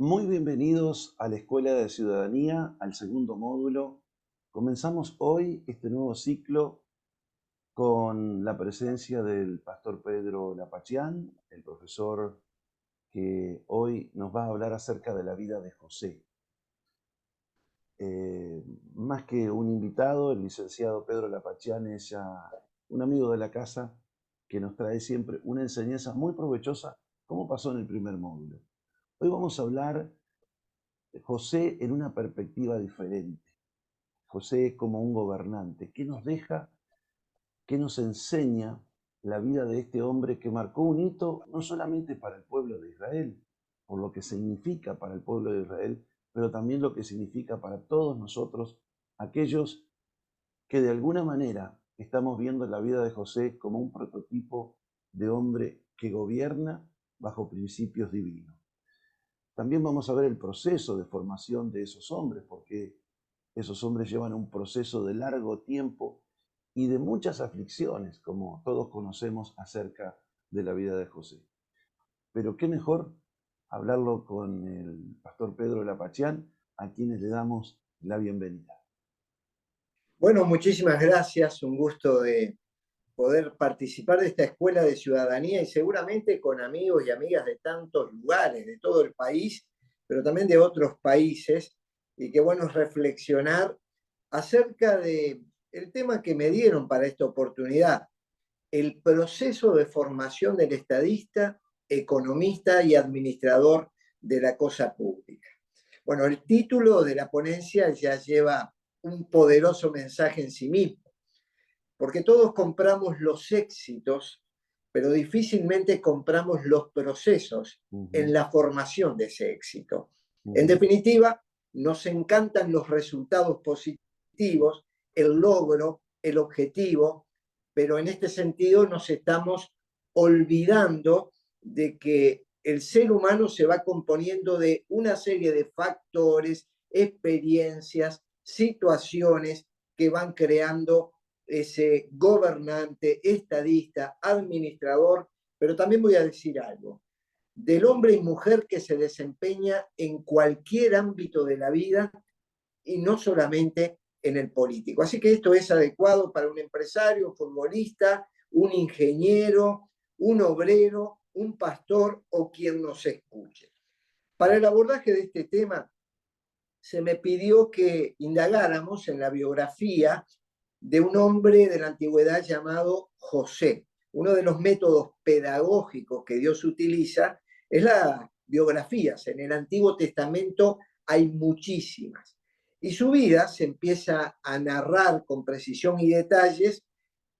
Muy bienvenidos a la Escuela de Ciudadanía, al segundo módulo. Comenzamos hoy este nuevo ciclo con la presencia del pastor Pedro Lapachián, el profesor que hoy nos va a hablar acerca de la vida de José. Más que un invitado, el licenciado Pedro Lapachián es ya un amigo de la casa que nos trae siempre una enseñanza muy provechosa, como pasó en el primer módulo. Hoy vamos a hablar de José en una perspectiva diferente. José como un gobernante. ¿Qué nos deja, qué nos enseña la vida de este hombre que marcó un hito no solamente para el pueblo de Israel, por lo que significa para el pueblo de Israel, pero también lo que significa para todos nosotros, aquellos que de alguna manera estamos viendo la vida de José como un prototipo de hombre que gobierna bajo principios divinos? También vamos a ver el proceso de formación de esos hombres, porque esos hombres llevan un proceso de largo tiempo y de muchas aflicciones, como todos conocemos acerca de la vida de José. Pero qué mejor hablarlo con el pastor Pedro Lapachián, a quienes le damos la bienvenida. Bueno, muchísimas gracias. Un gusto de poder participar de esta escuela de ciudadanía y seguramente con amigos y amigas de tantos lugares, de todo el país, pero también de otros países. Y qué bueno es reflexionar acerca de el tema que me dieron para esta oportunidad, el proceso de formación del estadista, economista y administrador de la cosa pública. Bueno, el título de la ponencia ya lleva un poderoso mensaje en sí mismo, porque todos compramos los éxitos, pero difícilmente compramos los procesos en la formación de ese éxito. En definitiva, nos encantan los resultados positivos, el logro, el objetivo, pero en este sentido nos estamos olvidando de que el ser humano se va componiendo de una serie de factores, experiencias, situaciones que van creando ese gobernante, estadista, administrador, pero también voy a decir algo, del hombre y mujer que se desempeña en cualquier ámbito de la vida y no solamente en el político. Así que esto es adecuado para un empresario, un futbolista, un ingeniero, un obrero, un pastor o quien nos escuche. Para el abordaje de este tema, se me pidió que indagáramos en la biografía de un hombre de la antigüedad llamado José. Uno de los métodos pedagógicos que Dios utiliza es las biografías. En el Antiguo Testamento hay muchísimas. Y su vida se empieza a narrar con precisión y detalles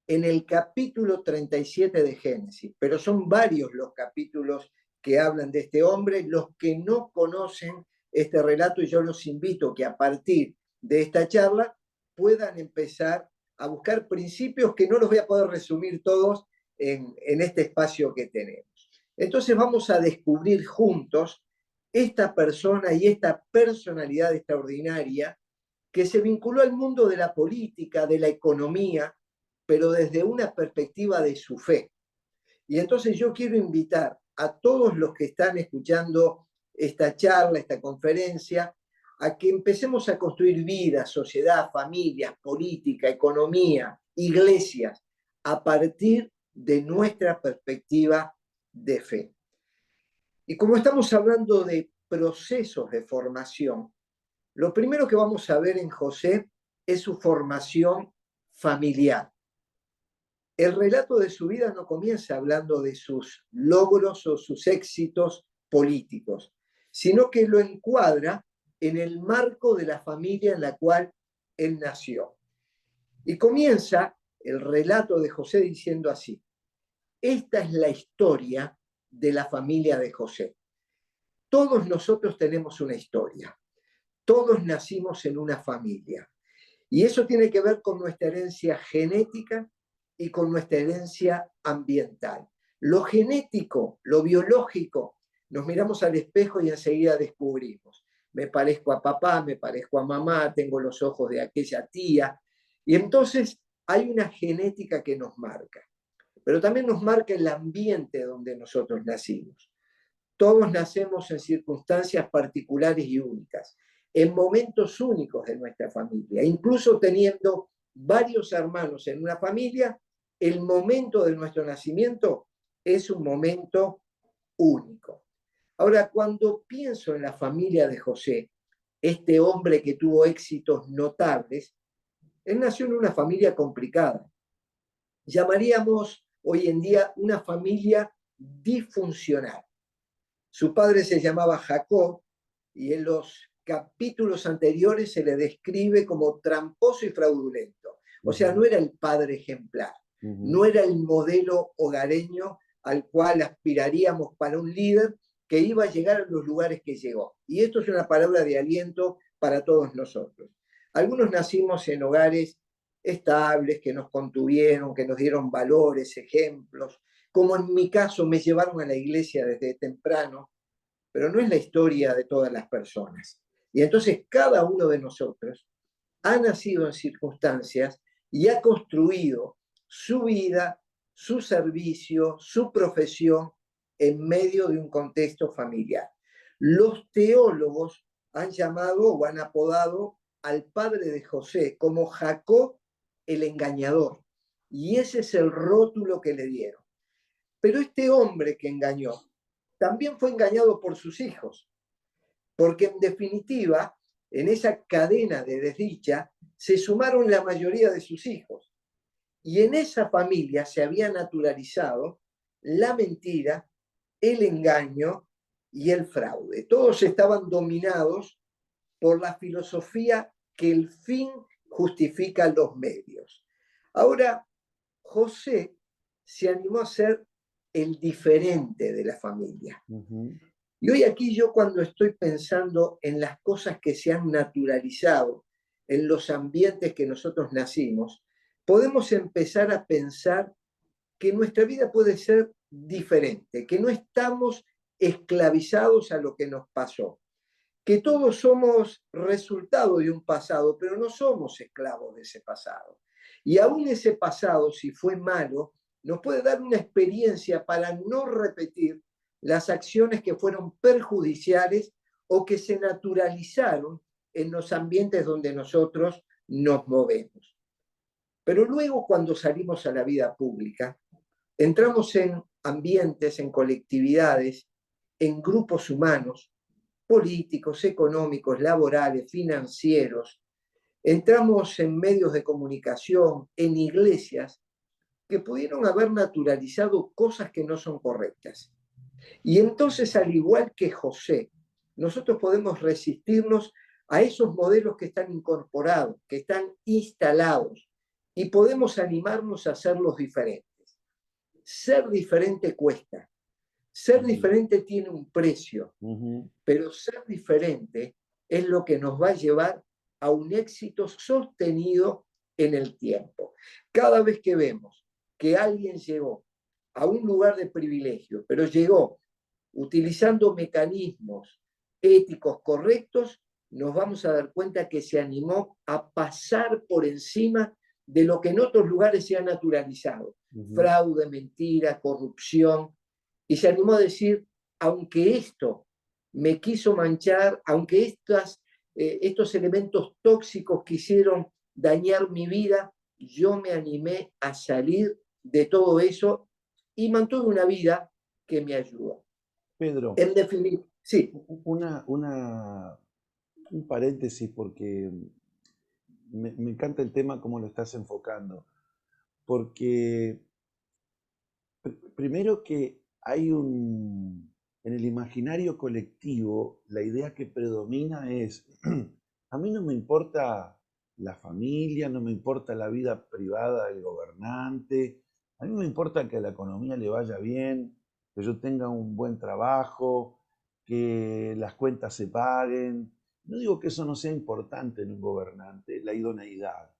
en el capítulo 37 de Génesis. Pero son varios los capítulos que hablan de este hombre. Los que no conocen este relato, y yo los invito que a partir de esta charla puedan empezar a buscar principios que no los voy a poder resumir todos en este espacio que tenemos. Entonces vamos a descubrir juntos esta persona y esta personalidad extraordinaria que se vinculó al mundo de la política, de la economía, pero desde una perspectiva de su fe. Y entonces yo quiero invitar a todos los que están escuchando esta charla, esta conferencia, a que empecemos a construir vida, sociedad, familias, política, economía, iglesias, a partir de nuestra perspectiva de fe. Y como estamos hablando de procesos de formación, lo primero que vamos a ver en José es su formación familiar. El relato de su vida no comienza hablando de sus logros o sus éxitos políticos, sino que lo encuadra en el marco de la familia en la cual él nació. Y comienza el relato de José diciendo así: esta es la historia de la familia de José. Todos nosotros tenemos una historia, todos nacimos en una familia. Y eso tiene que ver con nuestra herencia genética y con nuestra herencia ambiental. Lo genético, lo biológico, nos miramos al espejo y enseguida descubrimos. Me parezco a papá, me parezco a mamá, tengo los ojos de aquella tía. Y entonces hay una genética que nos marca, pero también nos marca el ambiente donde nosotros nacimos. Todos nacemos en circunstancias particulares y únicas, en momentos únicos de nuestra familia. Incluso teniendo varios hermanos en una familia, el momento de nuestro nacimiento es un momento único. Ahora, cuando pienso en la familia de José, este hombre que tuvo éxitos notables, él nació en una familia complicada. Llamaríamos hoy en día una familia disfuncional. Su padre se llamaba Jacob y en los capítulos anteriores se le describe como tramposo y fraudulento. O sea, no era el padre ejemplar, no era el modelo hogareño al cual aspiraríamos para un líder que iba a llegar a los lugares que llegó. Y esto es una palabra de aliento para todos nosotros. Algunos nacimos en hogares estables, que nos contuvieron, que nos dieron valores, ejemplos, como en mi caso me llevaron a la iglesia desde temprano, pero no es la historia de todas las personas. Y entonces cada uno de nosotros ha nacido en circunstancias y ha construido su vida, su servicio, su profesión en medio de un contexto familiar. Los teólogos han llamado o han apodado al padre de José como Jacob el engañador. Y ese es el rótulo que le dieron. Pero este hombre que engañó también fue engañado por sus hijos, porque en definitiva, en esa cadena de desdicha, se sumaron la mayoría de sus hijos. Y en esa familia se había naturalizado la mentira, el engaño y el fraude. Todos estaban dominados por la filosofía que el fin justifica los medios. Ahora, José se animó a ser el diferente de la familia. Y hoy aquí yo cuando estoy pensando en las cosas que se han naturalizado en los ambientes que nosotros nacimos, podemos empezar a pensar que nuestra vida puede ser diferente, que no estamos esclavizados a lo que nos pasó, que todos somos resultado de un pasado, pero no somos esclavos de ese pasado. Y aún ese pasado, si fue malo, nos puede dar una experiencia para no repetir las acciones que fueron perjudiciales o que se naturalizaron en los ambientes donde nosotros nos movemos. Pero luego cuando salimos a la vida pública, entramos en ambientes, en colectividades, en grupos humanos, políticos, económicos, laborales, financieros. Entramos en medios de comunicación, en iglesias, que pudieron haber naturalizado cosas que no son correctas. Y entonces, al igual que José, nosotros podemos resistirnos a esos modelos que están incorporados, que están instalados, y podemos animarnos a hacerlos diferentes. Ser diferente cuesta. Ser diferente tiene un precio, pero ser diferente es lo que nos va a llevar a un éxito sostenido en el tiempo. Cada vez que vemos que alguien llegó a un lugar de privilegio, pero llegó utilizando mecanismos éticos correctos, nos vamos a dar cuenta que se animó a pasar por encima de lo que en otros lugares se ha naturalizado. Fraude, mentira, corrupción, y se animó a decir, aunque esto me quiso manchar, aunque estos elementos tóxicos quisieron dañar mi vida, yo me animé a salir de todo eso y mantuve una vida que me ayudó. Pedro, En definitiva, sí. un paréntesis porque me encanta el tema como lo estás enfocando. Porque primero que hay en el imaginario colectivo, la idea que predomina es, a mí no me importa la familia, no me importa la vida privada del gobernante, a mí me importa que a la economía le vaya bien, que yo tenga un buen trabajo, que las cuentas se paguen. No digo que eso no sea importante en un gobernante, la idoneidad,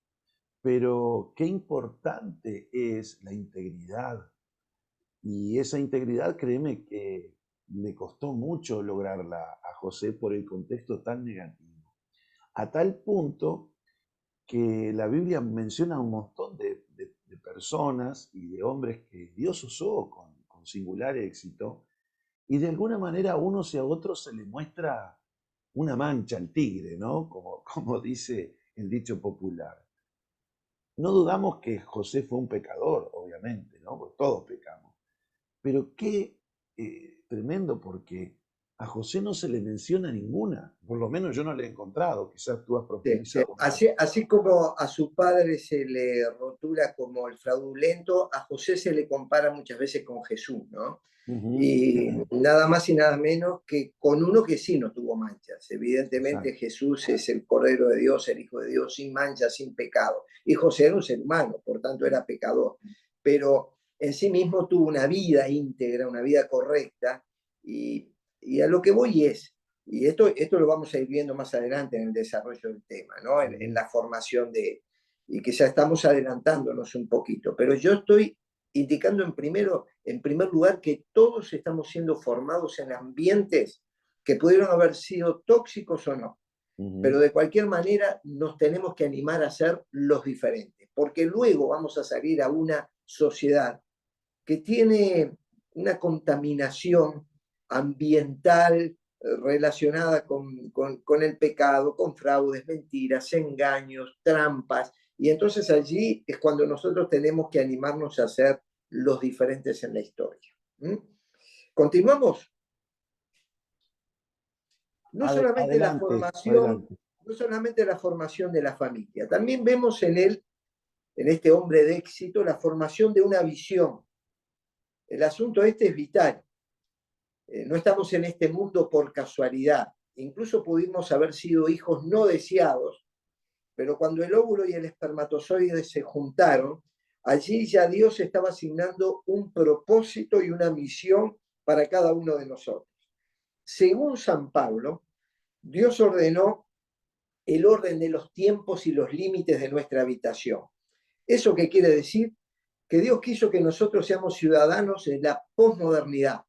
pero qué importante es la integridad. Y esa integridad, créeme que le costó mucho lograrla a José por el contexto tan negativo. A tal punto que la Biblia menciona un montón de personas y de hombres que Dios usó con singular éxito y de alguna manera a unos y a otros se le muestra una mancha al tigre, ¿no? Como dice el dicho popular. No dudamos que José fue un pecador, obviamente, ¿no? Porque todos pecamos. Pero qué tremendo, porque a José no se le menciona ninguna, por lo menos yo no la he encontrado, quizás tú has Sí. profundizado más. Así como a su padre se le rotula como el fraudulento, a José se le compara muchas veces con Jesús, ¿no? Ujú. Y nada más y nada menos que con uno que sí no tuvo manchas. Evidentemente Exacto. Jesús es el Cordero de Dios, el Hijo de Dios, sin manchas, sin pecado. Y José era un ser humano, por tanto era pecador. Pero en sí mismo tuvo una vida íntegra, una vida correcta. Y a lo que voy es, y esto lo vamos a ir viendo más adelante en el desarrollo del tema, ¿no? En Ujú. la formación de, y que ya estamos adelantándonos un poquito, pero yo estoy indicando en primer lugar que todos estamos siendo formados en ambientes que pudieron haber sido tóxicos o no, pero Ujú. de cualquier manera nos tenemos que animar a ser los diferentes, porque luego vamos a salir a una sociedad que tiene una contaminación ambiental relacionada con el pecado, con fraudes, mentiras, engaños, trampas. Y entonces allí es cuando nosotros tenemos que animarnos a ser los diferentes en la historia. ¿Mm? Continuamos. No solamente la Adelante, formación, adelante. no solamente la formación de la familia, también vemos en él, en este hombre de éxito, la formación de una visión. El asunto este es vital. No estamos en este mundo por casualidad. Incluso pudimos haber sido hijos no deseados, pero cuando el óvulo y el espermatozoide se juntaron, allí ya Dios estaba asignando un propósito y una misión para cada uno de nosotros. Según San Pablo, Dios ordenó el orden de los tiempos y los límites de nuestra habitación. ¿Eso qué quiere decir? Que Dios quiso que nosotros seamos ciudadanos de la posmodernidad.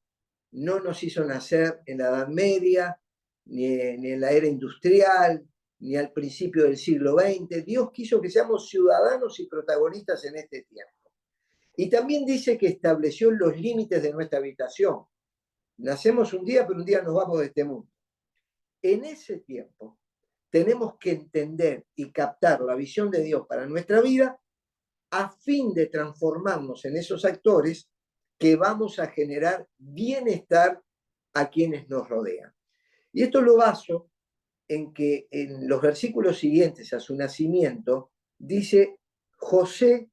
No nos hizo nacer en la Edad Media, ni en la era industrial, ni al principio del siglo XX. Dios quiso que seamos ciudadanos y protagonistas en este tiempo. Y también dice que estableció los límites de nuestra habitación. Nacemos un día, pero un día nos vamos de este mundo. En ese tiempo tenemos que entender y captar la visión de Dios para nuestra vida a fin de transformarnos en esos actores que vamos a generar bienestar a quienes nos rodean. Y esto lo baso en que en los versículos siguientes a su nacimiento dice, José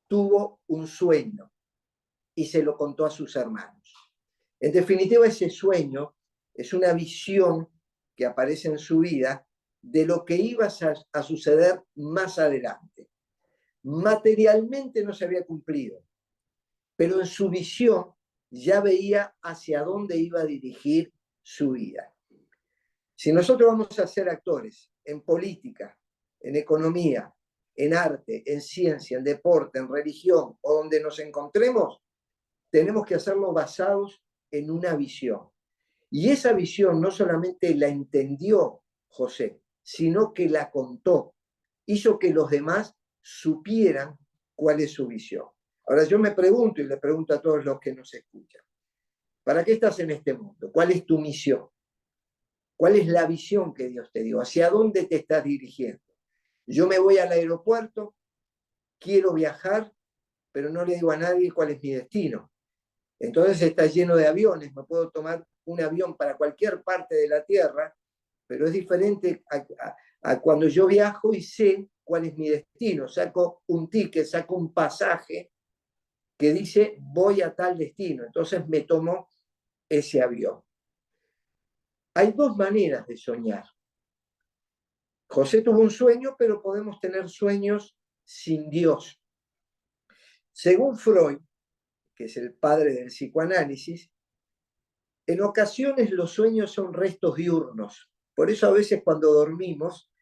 tuvo un sueño y se lo contó a sus hermanos. En definitiva, ese sueño es una visión que aparece en su vida de lo que iba a suceder más adelante. Materialmente no se había cumplido, pero en su visión ya veía hacia dónde iba a dirigir su vida. Si nosotros vamos a ser actores en política, en economía, en arte, en ciencia, en deporte, en religión o donde nos encontremos, tenemos que hacerlo basados en una visión. Y esa visión no solamente la entendió José, sino que la contó, hizo que los demás supieran cuál es su visión. Ahora yo me pregunto y le pregunto a todos los que nos escuchan, ¿para qué estás en este mundo? ¿Cuál es tu misión? ¿Cuál es la visión que Dios te dio? ¿Hacia dónde te estás dirigiendo? Yo me voy al aeropuerto, quiero viajar, pero no le digo a nadie cuál es mi destino. Entonces está lleno de aviones, me puedo tomar un avión para cualquier parte de la Tierra, pero es diferente a cuando yo viajo y sé cuál es mi destino. Saco un ticket, saco un pasaje que dice voy a tal destino, entonces me tomo ese avión. Hay dos maneras de soñar. José tuvo un sueño, pero podemos tener sueños sin Dios. Según Freud, que es el padre del psicoanálisis, en ocasiones los sueños son restos diurnos. Por eso a veces cuando dormimos,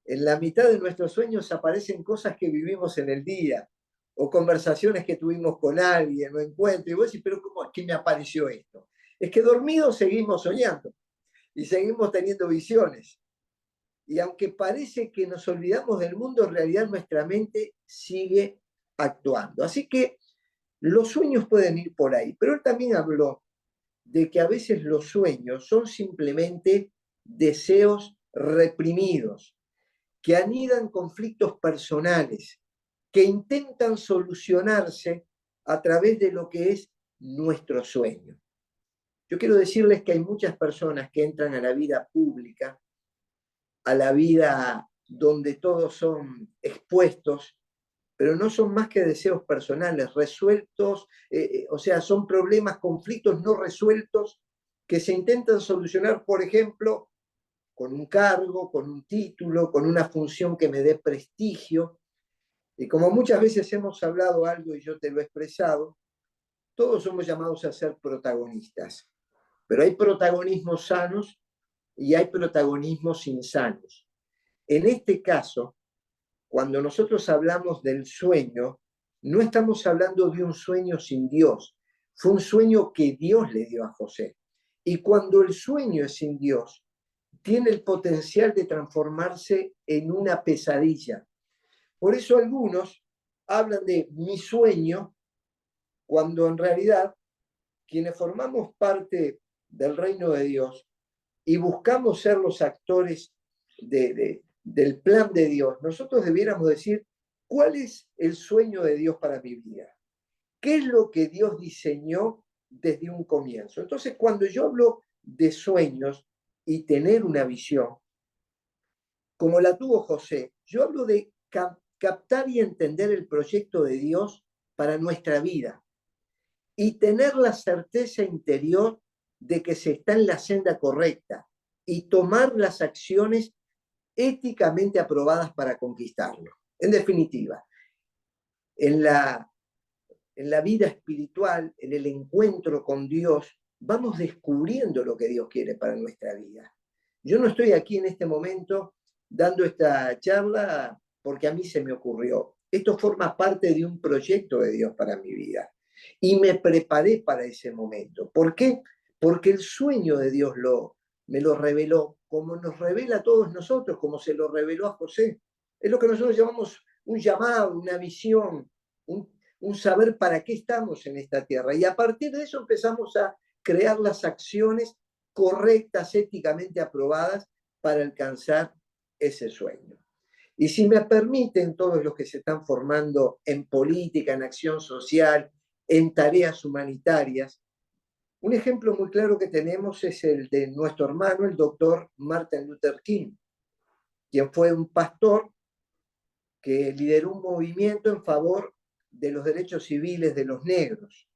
en la mitad de nuestros sueños aparecen cosas que vivimos en el día o conversaciones que tuvimos con alguien o encuentros. Y vos decís, pero ¿cómo es que me apareció esto? Es que dormidos seguimos soñando y seguimos teniendo visiones. Y aunque parece que nos olvidamos del mundo, en realidad nuestra mente sigue actuando. Así que los sueños pueden ir por ahí. Pero él también habló de que a veces los sueños son simplemente deseos reprimidos, que anidan conflictos personales, que intentan solucionarse a través de lo que es nuestro sueño. Yo quiero decirles que hay muchas personas que entran a la vida pública, a la vida donde todos son expuestos, pero no son más que deseos personales resueltos, o sea, son problemas, conflictos no resueltos que se intentan solucionar, por ejemplo, con un cargo, con un título, con una función que me dé prestigio. Y como muchas veces hemos hablado algo y yo te lo he expresado, todos somos llamados a ser protagonistas, pero hay protagonismos sanos y hay protagonismos insanos. En este caso, cuando nosotros hablamos del sueño, no estamos hablando de un sueño sin Dios. Fue un sueño que Dios le dio a José. Y cuando el sueño es sin Dios, tiene el potencial de transformarse en una pesadilla. Por eso algunos hablan de mi sueño, cuando en realidad quienes formamos parte del reino de Dios y buscamos ser los actores del plan de Dios, nosotros debiéramos decir, ¿cuál es el sueño de Dios para mi vida? ¿Qué es lo que Dios diseñó desde un comienzo? Entonces, cuando yo hablo de sueños y tener una visión, como la tuvo José, yo hablo de captar y entender el proyecto de Dios para nuestra vida y tener la certeza interior de que se está en la senda correcta y tomar las acciones éticamente aprobadas para conquistarlo. En definitiva, en la vida espiritual, en el encuentro con Dios, vamos descubriendo lo que Dios quiere para nuestra vida. Yo no estoy aquí en este momento dando esta charla porque a mí se me ocurrió. Esto forma parte de un proyecto de Dios para mi vida. Y me preparé para ese momento. ¿Por qué? Porque el sueño de Dios me lo reveló, como nos revela a todos nosotros, como se lo reveló a José. Es lo que nosotros llamamos un llamado, una visión, un saber para qué estamos en esta tierra. Y a partir de eso empezamos a crear las acciones correctas, éticamente aprobadas para alcanzar ese sueño. Y si me permiten, todos los que se están formando en política, en acción social, en tareas humanitarias, un ejemplo muy claro que tenemos es el de nuestro hermano, el doctor Martin Luther King, quien fue un pastor que lideró un movimiento en favor de los derechos civiles de los negros.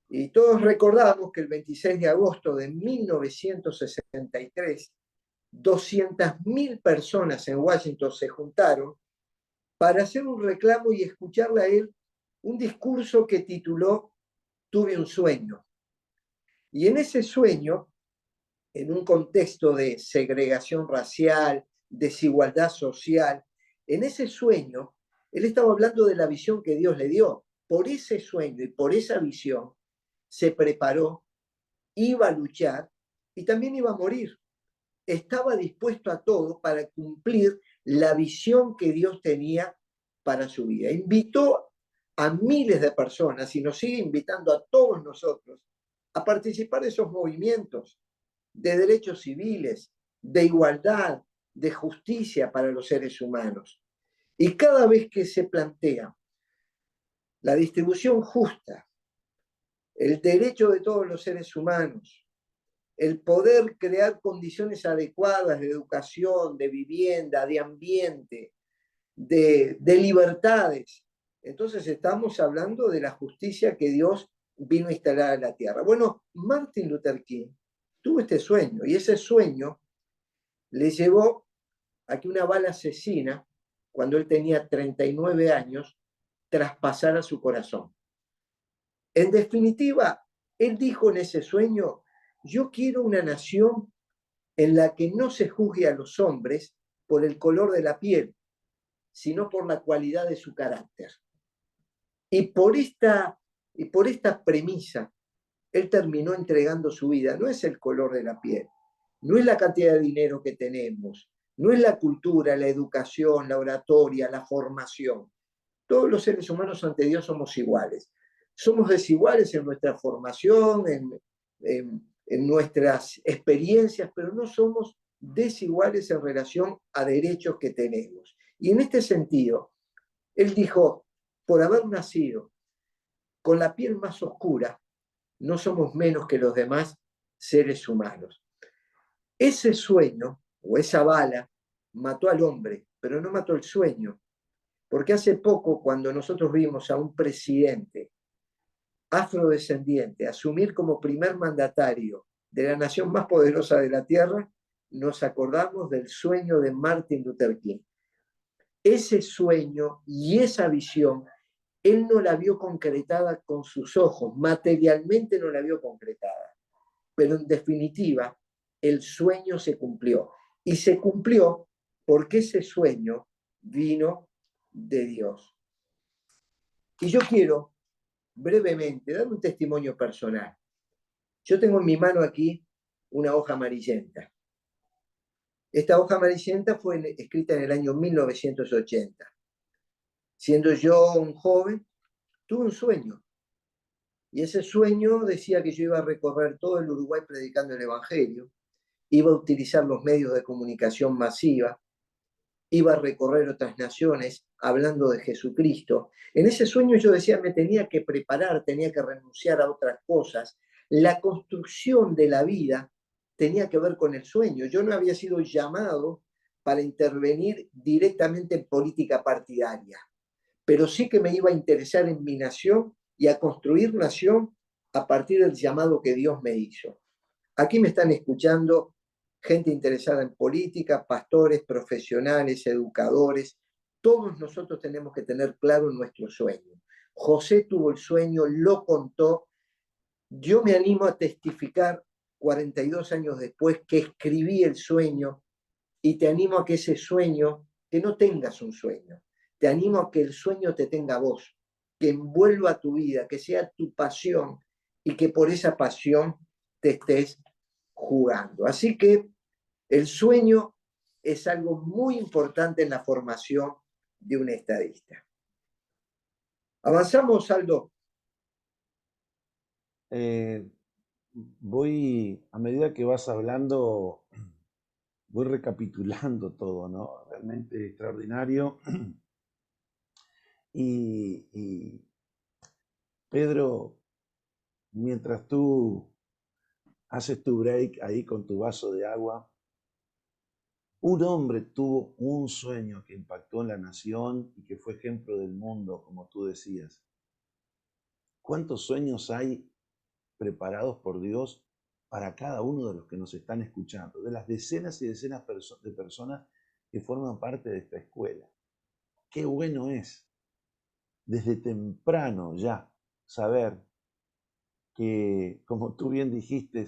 Y todos recordamos que el 26 de agosto de 1963, 200.000 personas en Washington se juntaron para hacer un reclamo y escucharle a él un discurso que tituló Tuve un sueño. Y en ese sueño, en un contexto de segregación racial, desigualdad social, en ese sueño, él estaba hablando de la visión que Dios le dio. Por ese sueño y por esa visión se preparó, iba a luchar y también iba a morir. Estaba dispuesto a todo para cumplir la visión que Dios tenía para su vida. Invitó a miles de personas y nos sigue invitando a todos nosotros a participar de esos movimientos de derechos civiles, de igualdad, de justicia para los seres humanos. Y cada vez que se plantea la distribución justa, el derecho de todos los seres humanos, el poder crear condiciones adecuadas de educación, de vivienda, de ambiente, de libertades, entonces estamos hablando de la justicia que Dios vino a instalar en la tierra. Bueno, Martin Luther King tuvo este sueño y ese sueño le llevó a que una bala asesina, cuando él tenía 39 años, traspasara su corazón. En definitiva, él dijo en ese sueño, yo quiero una nación en la que no se juzgue a los hombres por el color de la piel, sino por la cualidad de su carácter. Y por esta premisa, él terminó entregando su vida. No es el color de la piel, no es la cantidad de dinero que tenemos, no es la cultura, la educación, la oratoria, la formación. Todos los seres humanos ante Dios somos iguales. Somos desiguales en nuestra formación, en nuestras experiencias, pero no somos desiguales en relación a derechos que tenemos. Y en este sentido, él dijo, por haber nacido con la piel más oscura, no somos menos que los demás seres humanos. Ese sueño o esa bala mató al hombre, pero no mató el sueño. Porque hace poco, cuando nosotros vimos a un presidente afrodescendiente asumir como primer mandatario de la nación más poderosa de la Tierra, nos acordamos del sueño de Martin Luther King. Ese sueño y esa visión, él no la vio concretada con sus ojos, materialmente no la vio concretada, pero en definitiva, el sueño se cumplió. Y se cumplió porque ese sueño vino de Dios. Y yo quiero brevemente dar un testimonio personal. Yo tengo en mi mano aquí una hoja amarillenta. Esta hoja amarillenta fue escrita en el año 1980. Siendo yo un joven, tuve un sueño. Y ese sueño decía que yo iba a recorrer todo el Uruguay predicando el Evangelio, iba a utilizar los medios de comunicación masiva, iba a recorrer otras naciones hablando de Jesucristo. En ese sueño yo decía, me tenía que preparar, tenía que renunciar a otras cosas. La construcción de la vida tenía que ver con el sueño. Yo no había sido llamado para intervenir directamente en política partidaria, pero sí que me iba a interesar en mi nación y a construir nación a partir del llamado que Dios me hizo. Aquí me están escuchando gente interesada en política, pastores, profesionales, educadores. Todos nosotros tenemos que tener claro nuestro sueño. José tuvo el sueño, lo contó. Yo me animo a testificar 42 años después que escribí el sueño y te animo a que ese sueño, que no tengas un sueño, te animo a que el sueño te tenga a vos, que envuelva tu vida, que sea tu pasión y que por esa pasión te estés jugando. Así que el sueño es algo muy importante en la formación de un estadista. ¿Avanzamos, Aldo? Voy, a medida que vas hablando, voy recapitulando todo, ¿no? Realmente extraordinario. Y Pedro, mientras tú haces tu break ahí con tu vaso de agua, un hombre tuvo un sueño que impactó en la nación y que fue ejemplo del mundo, como tú decías. ¿Cuántos sueños hay preparados por Dios para cada uno de los que nos están escuchando? De las decenas y decenas de personas que forman parte de esta escuela. Qué bueno es desde temprano ya saber que, como tú bien dijiste,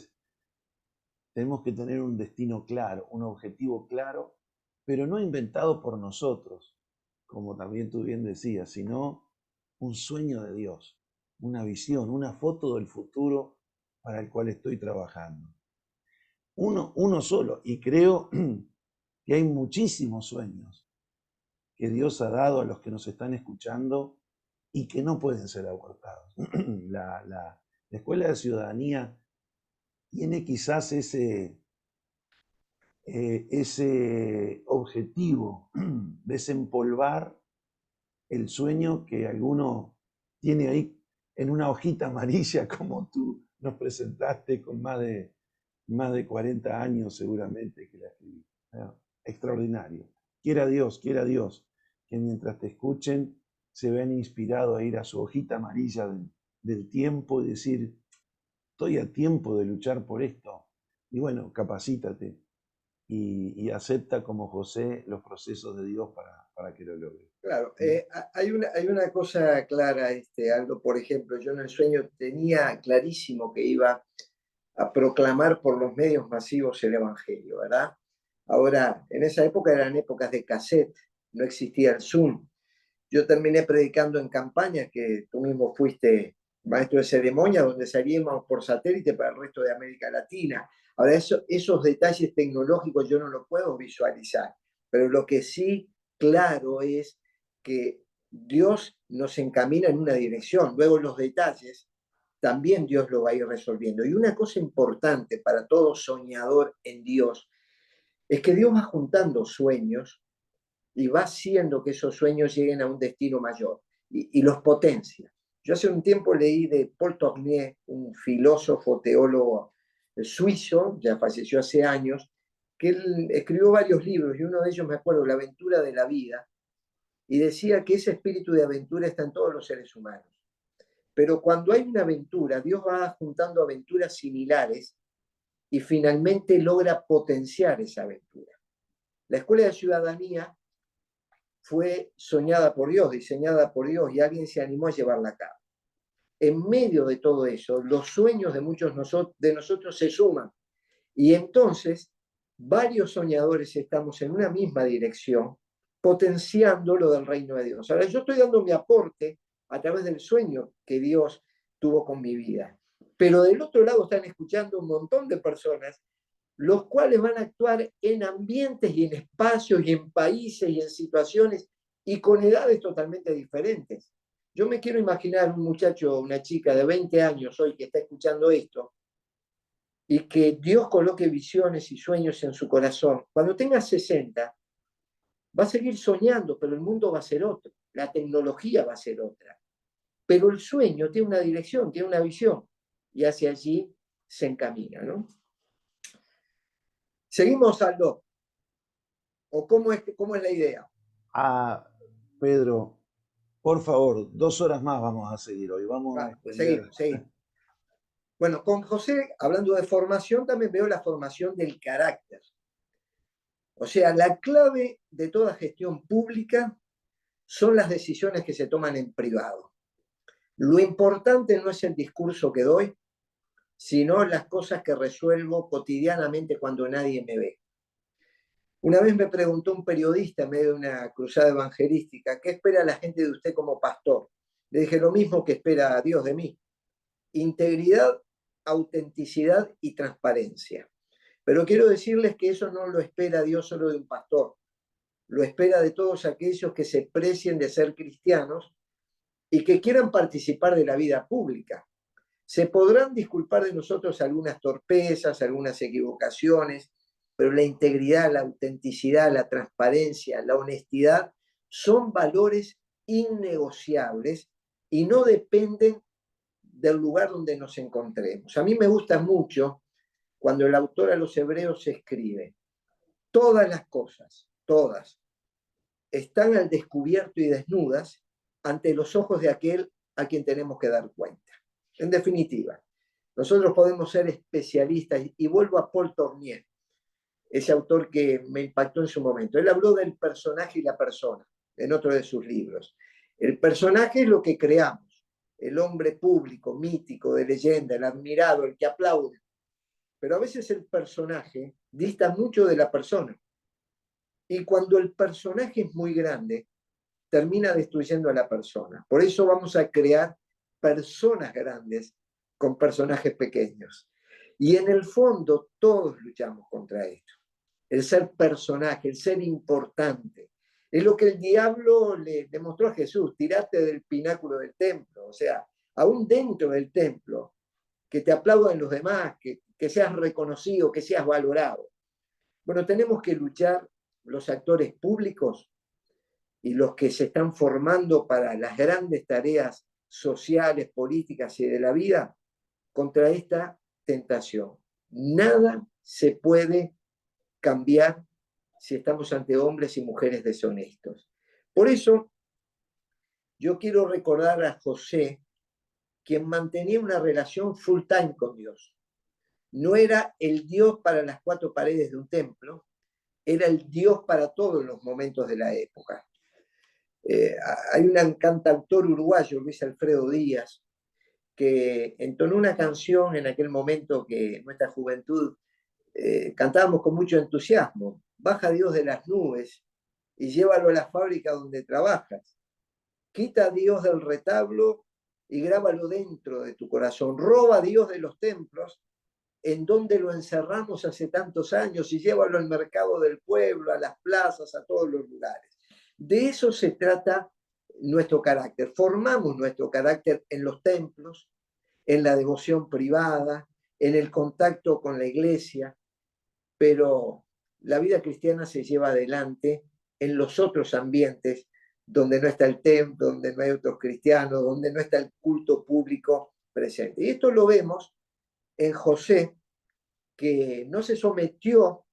tenemos que tener un destino claro, un objetivo claro, pero no inventado por nosotros, como también tú bien decías, sino un sueño de Dios, una visión, una foto del futuro para el cual estoy trabajando. Uno solo, y creo que hay muchísimos sueños que Dios ha dado a los que nos están escuchando y que no pueden ser abortados. La Escuela de Ciudadanía tiene quizás ese objetivo, desempolvar el sueño que alguno tiene ahí en una hojita amarilla, como tú nos presentaste con más de 40 años seguramente que la escribí. Extraordinario. Quiera Dios, que mientras te escuchen se vean inspirados a ir a su hojita amarilla del tiempo y decir, estoy a tiempo de luchar por esto. Y bueno, capacítate y acepta como José los procesos de Dios para que lo logre. Claro, hay una cosa clara, Aldo, por ejemplo, yo en el sueño tenía clarísimo que iba a proclamar por los medios masivos el Evangelio, ¿verdad? Ahora, en esa época eran épocas de cassette, no existía el Zoom. Yo terminé predicando en campañas que tú mismo fuiste maestro de ceremonia, donde salíamos por satélite para el resto de América Latina. Ahora, esos detalles tecnológicos yo no los puedo visualizar, pero lo que sí, claro, es que Dios nos encamina en una dirección. Luego los detalles también Dios lo va a ir resolviendo. Y una cosa importante para todo soñador en Dios es que Dios va juntando sueños y va haciendo que esos sueños lleguen a un destino mayor y los potencia. Yo hace un tiempo leí de Paul Tournier, un filósofo, teólogo suizo, ya falleció hace años, que él escribió varios libros y uno de ellos me acuerdo, La aventura de la vida, y decía que ese espíritu de aventura está en todos los seres humanos. Pero cuando hay una aventura, Dios va juntando aventuras similares y finalmente logra potenciar esa aventura. La Escuela de Ciudadanía fue soñada por Dios, diseñada por Dios, y alguien se animó a llevarla a cabo. En medio de todo eso, los sueños de muchos de nosotros se suman. Y entonces, varios soñadores estamos en una misma dirección, potenciando lo del reino de Dios. Ahora, yo estoy dando mi aporte a través del sueño que Dios tuvo con mi vida. Pero del otro lado están escuchando un montón de personas, los cuales van a actuar en ambientes y en espacios y en países y en situaciones y con edades totalmente diferentes. Yo me quiero imaginar un muchacho o una chica de 20 años hoy que está escuchando esto y que Dios coloque visiones y sueños en su corazón. Cuando tenga 60, va a seguir soñando, pero el mundo va a ser otro, la tecnología va a ser otra. Pero el sueño tiene una dirección, tiene una visión, y hacia allí se encamina, ¿no? Seguimos, Aldo. ¿O cómo es la idea? Ah, Pedro, por favor, 2 horas más vamos a seguir hoy. Vamos a Vale, extender. seguimos. Bueno, con José, hablando de formación, también veo la formación del carácter. O sea, la clave de toda gestión pública son las decisiones que se toman en privado. Lo importante no es el discurso que doy, sino las cosas que resuelvo cotidianamente cuando nadie me ve. Una vez me preguntó un periodista en medio de una cruzada evangelística, ¿qué espera la gente de usted como pastor? Le dije lo mismo que espera Dios de mí: integridad, autenticidad y transparencia. Pero quiero decirles que eso no lo espera Dios solo de un pastor, lo espera de todos aquellos que se precien de ser cristianos y que quieran participar de la vida pública. Se podrán disculpar de nosotros algunas torpezas, algunas equivocaciones, pero la integridad, la autenticidad, la transparencia, la honestidad son valores innegociables y no dependen del lugar donde nos encontremos. A mí me gusta mucho cuando el autor a los Hebreos escribe: todas las cosas, todas, están al descubierto y desnudas ante los ojos de aquel a quien tenemos que dar cuenta. En definitiva, nosotros podemos ser especialistas, y vuelvo a Paul Tournier, ese autor que me impactó en su momento. Él habló del personaje y la persona en otro de sus libros. El personaje es lo que creamos, el hombre público, mítico, de leyenda, el admirado, el que aplaude. Pero a veces el personaje dista mucho de la persona. Y cuando el personaje es muy grande, termina destruyendo a la persona. Por eso vamos a crear personas grandes con personajes pequeños. Y en el fondo todos luchamos contra esto. El ser personaje, el ser importante. Es lo que el diablo le demostró a Jesús: tirate del pináculo del templo. O sea, aún dentro del templo, que te aplaudan los demás, que seas reconocido, que seas valorado. Bueno, tenemos que luchar los actores públicos y los que se están formando para las grandes tareas sociales, políticas y de la vida contra esta tentación. Nada se puede cambiar si estamos ante hombres y mujeres deshonestos. Por eso, yo quiero recordar a José, quien mantenía una relación full time con Dios. No era el Dios para las 4 paredes de un templo, era el Dios para todos los momentos de la época. Hay un cantautor uruguayo, Luis Alfredo Díaz, que entonó una canción en aquel momento que en nuestra juventud cantábamos con mucho entusiasmo: baja Dios de las nubes y llévalo a la fábrica donde trabajas. Quita a Dios del retablo y grábalo dentro de tu corazón. Roba a Dios de los templos en donde lo encerramos hace tantos años y llévalo al mercado del pueblo, a las plazas, a todos los lugares. De eso se trata nuestro carácter. Formamos nuestro carácter en los templos en la devoción privada, en el contacto con la iglesia, pero la vida cristiana se lleva adelante en los otros ambientes donde no está el templo, donde no hay otros cristianos, donde no está el culto público presente. Y esto lo vemos en José, que no se sometió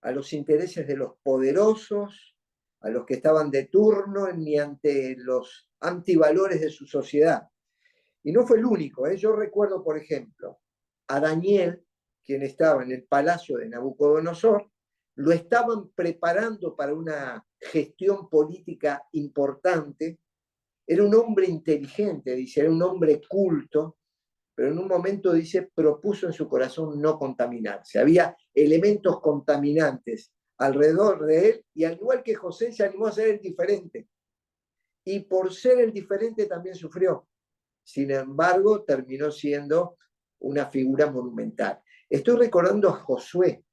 a los intereses de los poderosos, a los que estaban de turno, ni ante los antivalores de su sociedad. Y no fue el único. Yo recuerdo, por ejemplo, a Daniel, quien estaba en el palacio de Nabucodonosor, lo estaban preparando para una gestión política importante. Era un hombre inteligente, dice, era un hombre culto, pero en un momento, dice, propuso en su corazón no contaminarse. Había elementos contaminantes alrededor de él, y al igual que José, se animó a ser el diferente. Y por ser el diferente también sufrió. Sin embargo, terminó siendo una figura monumental. Estoy recordando a Josué,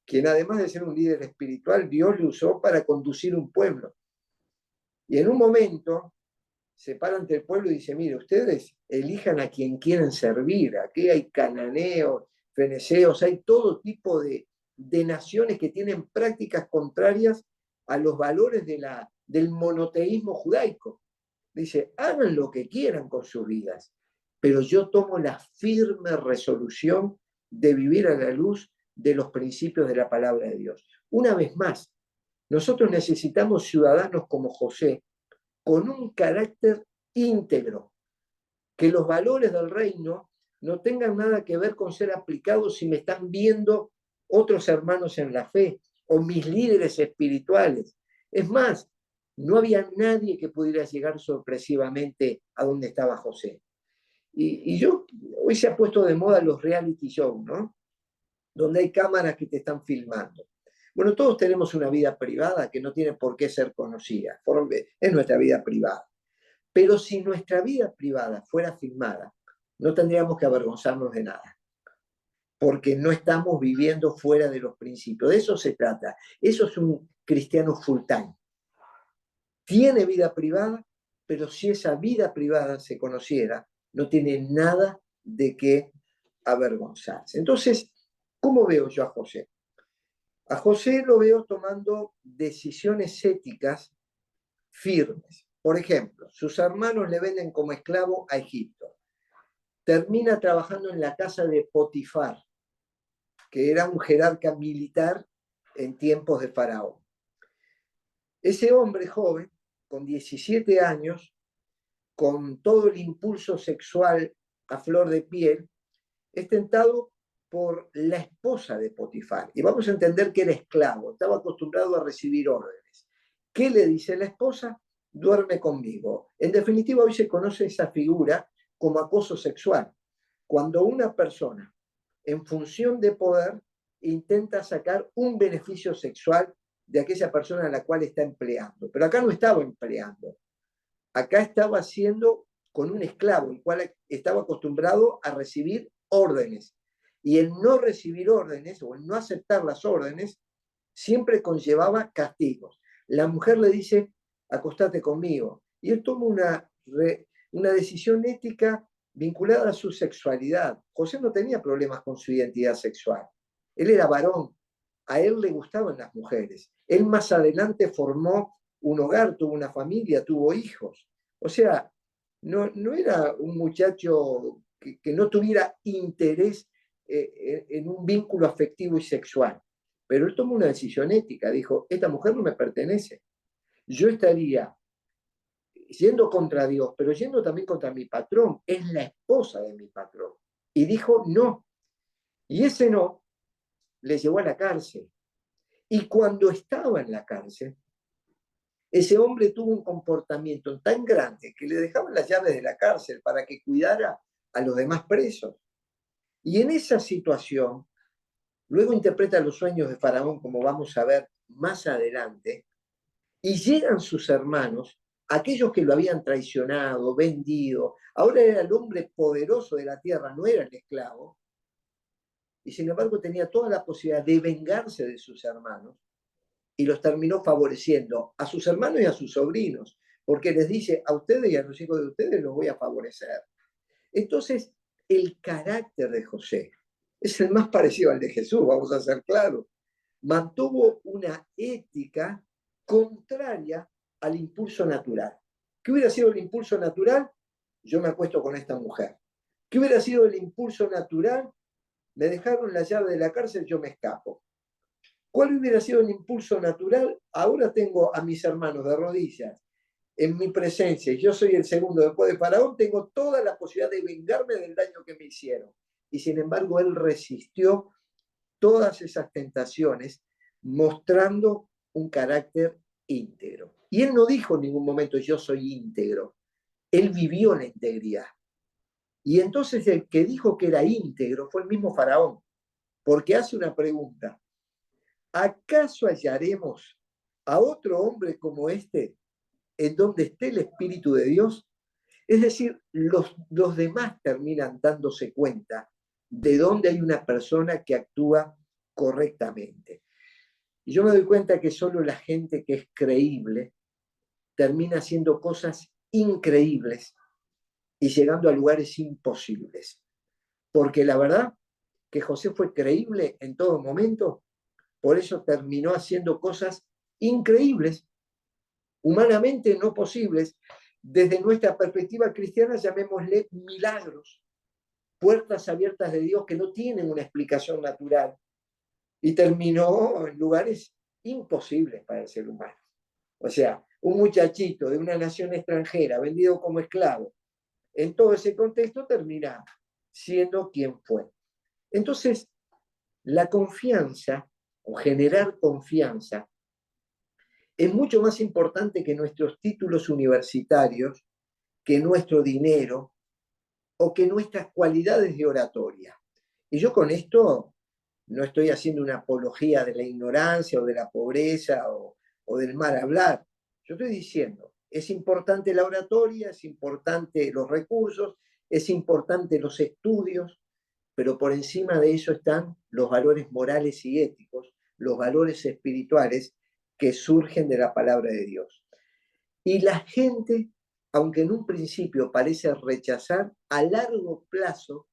quien además de ser un líder espiritual, Dios le usó para conducir un pueblo. Y en un momento se para ante el pueblo y dice, mire, ustedes elijan a quien quieren servir. Aquí hay cananeos, feneceos, hay todo tipo de naciones que tienen prácticas contrarias a los valores del monoteísmo judaico. Dice, hagan lo que quieran con sus vidas, pero yo tomo la firme resolución de vivir a la luz de los principios de la palabra de Dios. Una vez más, nosotros necesitamos ciudadanos como José, con un carácter íntegro, que los valores del reino no tengan nada que ver con ser aplicados si me están viendo otros hermanos en la fe o mis líderes espirituales. Es más, no había nadie que pudiera llegar sorpresivamente a donde estaba José. Hoy se ha puesto de moda los reality shows, ¿no? Donde hay cámaras que te están filmando. Bueno, todos tenemos una vida privada que no tiene por qué ser conocida. Es nuestra vida privada. Pero si nuestra vida privada fuera filmada, no tendríamos que avergonzarnos de nada, porque no estamos viviendo fuera de los principios. De eso se trata. Eso es un cristiano full time. Tiene vida privada, pero si esa vida privada se conociera, no tiene nada de qué avergonzarse. Entonces, ¿cómo veo yo a José? A José lo veo tomando decisiones éticas firmes. Por ejemplo, sus hermanos le venden como esclavo a Egipto. Termina trabajando en la casa de Potifar, que era un jerarca militar en tiempos de Faraón. Ese hombre joven, con 17 años, con todo el impulso sexual a flor de piel, es tentado por la esposa de Potifar. Y vamos a entender que era esclavo, estaba acostumbrado a recibir órdenes. ¿Qué le dice la esposa? Duerme conmigo. En definitiva, hoy se conoce esa figura como acoso sexual. Cuando una persona, en función de poder, intenta sacar un beneficio sexual de aquella persona a la cual está empleando. Pero acá no estaba empleando. Acá estaba haciendo con un esclavo, el cual estaba acostumbrado a recibir órdenes. Y el no recibir órdenes o el no aceptar las órdenes siempre conllevaba castigos. La mujer le dice, acostate conmigo. Y él toma una decisión ética vinculada a su sexualidad. José no tenía problemas con su identidad sexual. Él era varón. A él le gustaban las mujeres. Él más adelante formó un hogar, tuvo una familia, tuvo hijos. O sea, no era un muchacho que no tuviera interés en un vínculo afectivo y sexual. Pero él tomó una decisión ética, dijo, esta mujer no me pertenece. Yo estaría yendo contra Dios, pero yendo también contra mi patrón, es la esposa de mi patrón. Y dijo no. Y ese no le llevó a la cárcel. Y cuando estaba en la cárcel, ese hombre tuvo un comportamiento tan grande que le dejaban las llaves de la cárcel para que cuidara a los demás presos. Y en esa situación, luego interpreta los sueños de Faraón, como vamos a ver más adelante, y llegan sus hermanos, aquellos que lo habían traicionado, vendido, ahora era el hombre poderoso de la tierra, no era el esclavo, y sin embargo tenía toda la posibilidad de vengarse de sus hermanos, y los terminó favoreciendo a sus hermanos y a sus sobrinos, porque les dice, a ustedes y a los hijos de ustedes los voy a favorecer. Entonces, el carácter de José es el más parecido al de Jesús, vamos a ser claros. Mantuvo una ética contraria al impulso natural. ¿Qué hubiera sido el impulso natural? Yo me acuesto con esta mujer. ¿Qué hubiera sido el impulso natural? Me dejaron la llave de la cárcel, yo me escapo. ¿Cuál hubiera sido el impulso natural? Ahora tengo a mis hermanos de rodillas en mi presencia, y yo soy el segundo después de Faraón, tengo toda la posibilidad de vengarme del daño que me hicieron. Y sin embargo, él resistió todas esas tentaciones, mostrando un carácter íntegro. Y él no dijo en ningún momento, yo soy íntegro. Él vivió la integridad. Y entonces el que dijo que era íntegro fue el mismo Faraón, porque hace una pregunta. ¿Acaso hallaremos a otro hombre como este en donde esté el Espíritu de Dios? Es decir, los demás terminan dándose cuenta de dónde hay una persona que actúa correctamente. Y yo me doy cuenta que solo la gente que es creíble termina haciendo cosas increíbles y llegando a lugares imposibles. Porque la verdad que José fue creíble en todo momento, por eso terminó haciendo cosas increíbles, humanamente no posibles, desde nuestra perspectiva cristiana llamémosle milagros, puertas abiertas de Dios que no tienen una explicación natural, y terminó en lugares imposibles para el ser humano. O sea, un muchachito de una nación extranjera vendido como esclavo, en todo ese contexto termina siendo quien fue. Entonces, la confianza o generar confianza es mucho más importante que nuestros títulos universitarios, que nuestro dinero o que nuestras cualidades de oratoria. Y yo con esto no estoy haciendo una apología de la ignorancia o de la pobreza o del mal hablar. Yo estoy diciendo, es importante la oratoria, es importante los recursos, es importante los estudios, pero por encima de eso están los valores morales y éticos, los valores espirituales que surgen de la palabra de Dios. Y la gente, aunque en un principio parece rechazar, a largo plazo